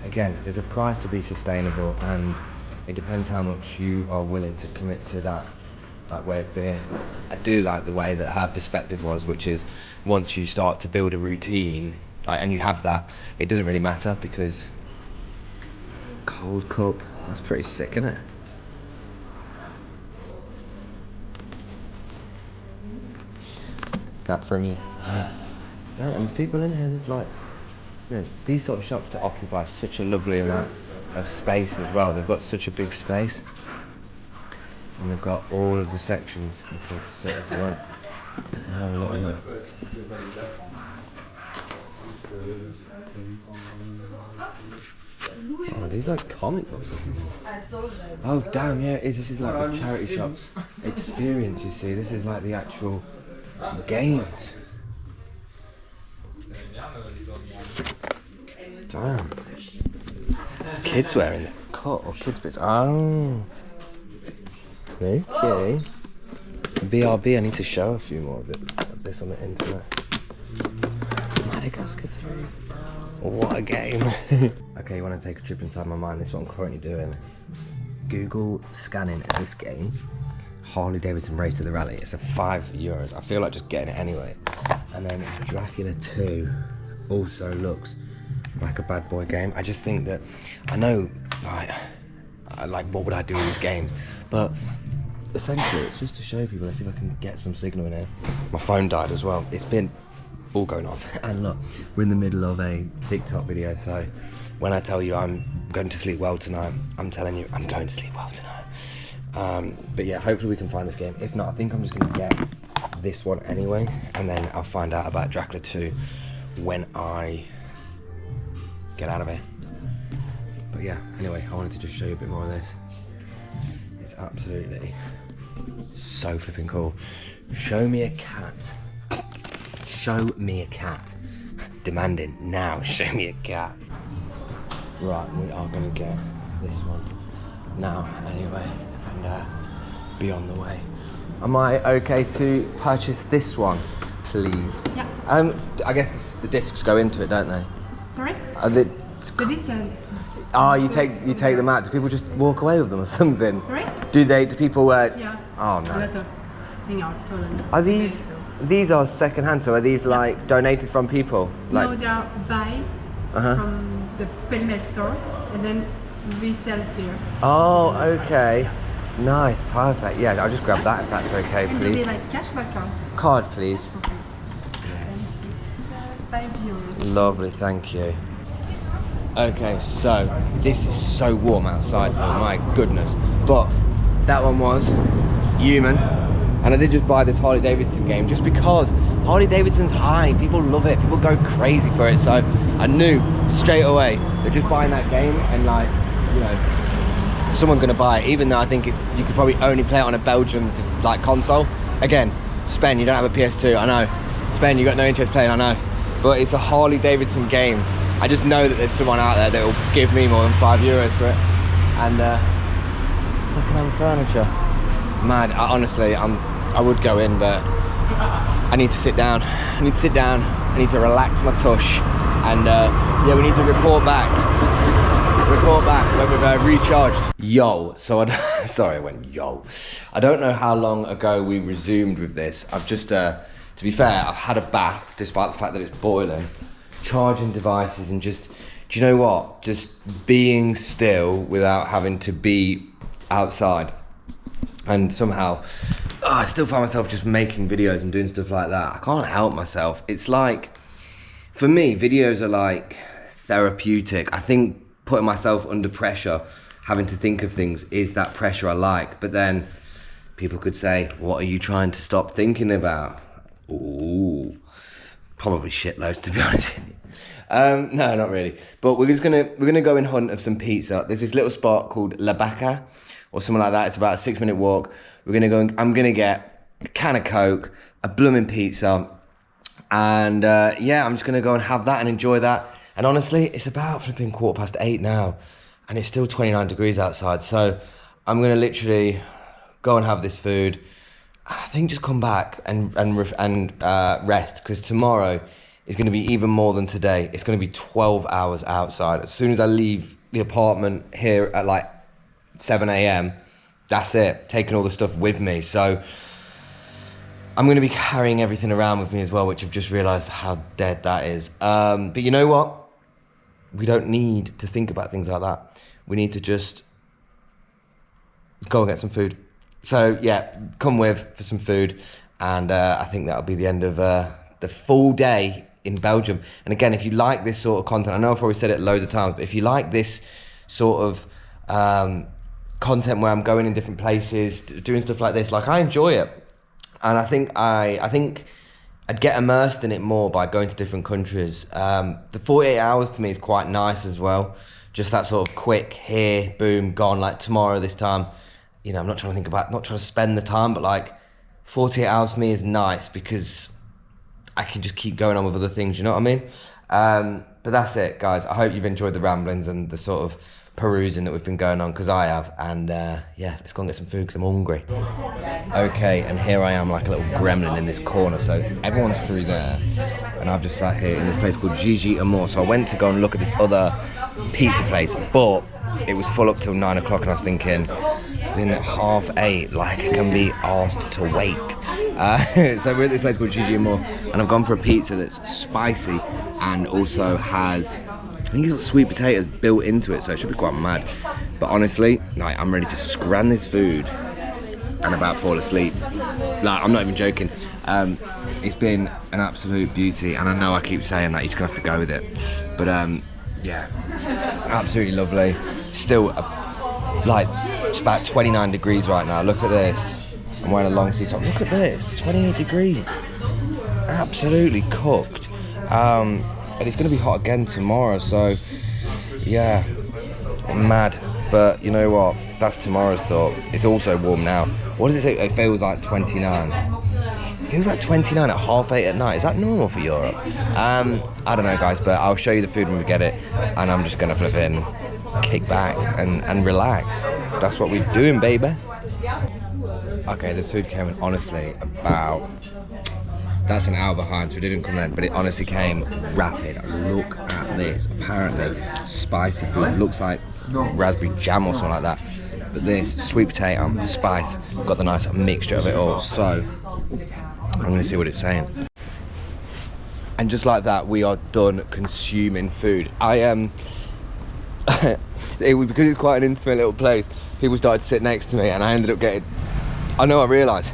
Again, there's a price to be sustainable, and it depends how much you are willing to commit to that way of being. I do like the way that her perspective was, which is once you start to build a routine, and you have that, it doesn't really matter because cold cup, that's pretty sick, isn't it? That for me. Yeah, and there's people in here, there's like, you know, these sort of shops to occupy such a lovely amount of space as well. They've got such a big space. And they've got all of the sections. You can sit if you want. Have a little look. Oh, these like comic books. Oh damn, yeah, this is like the charity shop experience, you see. This is like the actual games. Damn. Kids wearing the cut or kids bits. Oh. Okay. BRB, I need to show a few more of this on the internet. Madagascar 3. What a game. Okay, you want to take a trip inside my mind? This is what I'm currently doing. Google scanning this game. Harley Davidson Race to the Rally. It's a €5. I feel like just getting it anyway. And then Dracula 2 also looks like a bad boy game. I just think that, I know, like what would I do in these games? But essentially, it's just to show people. Let's see if I can get some signal in here. My phone died as well. It's been all going on. And look, we're in the middle of a TikTok video, so when I tell you I'm going to sleep well tonight, I'm telling you I'm going to sleep well tonight. But yeah, hopefully we can find this game. If not, I think I'm just going to get this one anyway, and then I'll find out about Dracula 2 when I get out of here. But yeah, anyway, I wanted to just show you a bit more of this. It's absolutely so flipping cool. Show me a cat. Show me a cat. Demanding now, show me a cat. Right, we are gonna get this one now anyway, and be on the way. Am I okay to purchase this one, please? Yeah. I guess the discs go into it, don't they? Sorry? The disc can. Oh, you take them out. Do people just walk away with them or something? Sorry? Do people? Yeah. Oh no. A lot of things are stolen. Are these? These are second-hand, so are these like donated from people? Like... No, they are Balle from the Pellemel store, and then we sell there. Oh, okay. Nice, perfect. Yeah, I'll just grab that if that's okay, and please. And like cash back card? Card, please. Okay. Yes. And it's €5. Lovely, thank you. Okay, so this is so warm outside still, my goodness. But that one was Yuman. And I did just buy this Harley Davidson game just because Harley Davidson's high, people love it, people go crazy for it. So I knew straight away that just buying that game and like, you know, someone's gonna buy it, even though I think it's, you could probably only play it on a Belgium like console. Again, Spain, you don't have a PS2, I know. Spain, you got no interest playing, I know. But it's a Harley Davidson game. I just know that there's someone out there that will give me more than €5 for it. And second-hand furniture. Mad, honestly, I would go in, but I need to sit down. I need to relax my tush. And yeah, we need to report back when we've recharged. Yo, so sorry, I went yo. I don't know how long ago we resumed with this. I've just, to be fair, I've had a bath, despite the fact that it's boiling. Charging devices and just, do you know what? Just being still without having to be outside. And somehow, I still find myself just making videos and doing stuff like that. I can't help myself. It's like, for me, videos are like therapeutic. I think putting myself under pressure, having to think of things is that pressure I like. But then people could say, what are you trying to stop thinking about? Ooh, probably shitloads, to be honest with you. No, not really. But we're gonna go in hunt of some pizza. There's this little spot called La Bacca or something like that. It's about a 6-minute walk. We're gonna go. I'm gonna get a can of Coke, a blooming pizza, and yeah, I'm just gonna go and have that and enjoy that. And honestly, it's about flipping 8:15 now, and it's still 29 degrees outside. So I'm gonna literally go and have this food. I think just come back and rest, because tomorrow is going to be even more than today. It's going to be 12 hours outside. As soon as I leave the apartment here at like 7 a.m, that's it, taking all the stuff with me. So I'm going to be carrying everything around with me as well, which I've just realised how dead that is. But you know what? We don't need to think about things like that. We need to just go and get some food. So yeah, come with for some food, and I think that'll be the end of the full day in Belgium. And again, if you like this sort of content, I know I've probably said it loads of times, but if you like this sort of content where I'm going in different places, doing stuff like this, like I enjoy it, and I think I'd get immersed in it more by going to different countries. The 48 hours for me is quite nice as well. Just that sort of quick, here, boom, gone. Like tomorrow this time, you know, I'm not trying to think about, not trying to spend the time, but like 48 hours for me is nice because I can just keep going on with other things, you know what I mean? But that's it, guys. I hope you've enjoyed the ramblings and the sort of perusing that we've been going on, because I have. And yeah, let's go and get some food because I'm hungry. Okay, and here I am like a little gremlin in this corner. So everyone's through there, and I've just sat here in this place called Gigi Amore. So I went to go and look at this other pizza place, but it was full up till 9 o'clock, and I was thinking, in 8:30, like I can be asked to wait. So we're at this place called Gigi Amore, and I've gone for a pizza that's spicy and also has, I think it's got sweet potatoes built into it, so it should be quite mad. But honestly, like, I'm ready to scran this food and about fall asleep. Like, I'm not even joking. It's been an absolute beauty, and I know I keep saying that, you're just gonna have to go with it. But yeah, absolutely lovely. Still, like, it's about 29 degrees right now. Look at this. I'm wearing a long sleeve top. Look at this, 28 degrees. Absolutely cooked. And it's going to be hot again tomorrow, so yeah, mad. But you know what? That's tomorrow's thought. It's also warm now. What does it say? It feels like 29. It feels like 29 at 8:30 at night. Is that normal for Europe? I don't know, guys, but I'll show you the food when we get it, and I'm just going to flip in, kick back and relax. That's what we're doing, baby. Okay, this food came in honestly about, that's an hour behind, so it didn't come in, but it honestly came rapid. Look at this. Apparently spicy food. Looks like raspberry jam or something like that. But this, sweet potato, spice, got the nice mixture of it all. So I'm gonna see what it's saying. And just like that, we are done consuming food. Because it's quite an intimate little place, people started to sit next to me and I ended up getting, I realised,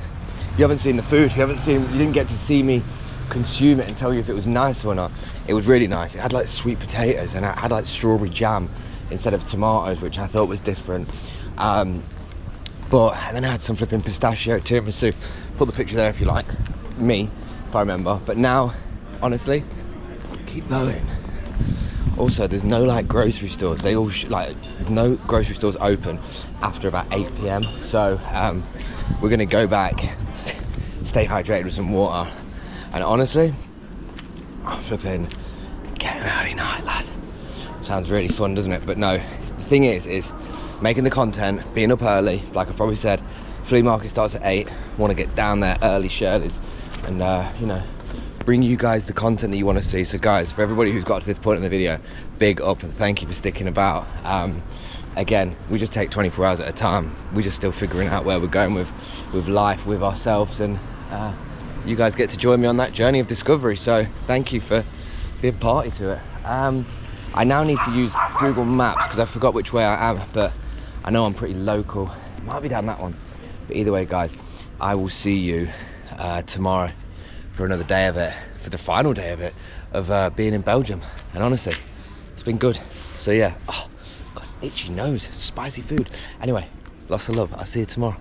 you haven't seen the food, you didn't get to see me consume it and tell you if it was nice or not. It was really nice. It had like sweet potatoes and it had like strawberry jam instead of tomatoes, which I thought was different. And then I had some flipping pistachio tiramisu. Put the picture there if you like, me, if I remember. But now, honestly, keep going. Also, there's no like grocery stores. They all no grocery stores open after about 8 p.m. So we're gonna go back, stay hydrated with some water, and honestly, I'm flipping get an early night, lad. Sounds really fun, doesn't it? But no, the thing is making the content, being up early. Like I probably said, flea market starts at 8. Want to get down there early, Shirley's, and you know, bring you guys the content that you want to see. So guys, for everybody who's got to this point in the video, big up and thank you for sticking about. Again, we just take 24 hours at a time. We're just still figuring out where we're going with life, with ourselves, and you guys get to join me on that journey of discovery. So thank you for being party to it. I now need to use Google Maps because I forgot which way I am, but I know I'm pretty local. It might be down that one. But either way, guys, I will see you tomorrow for another day of it, for the final day of it, of being in Belgium. And honestly, it's been good. So yeah, got an itchy nose, spicy food. Anyway, lots of love. I'll see you tomorrow.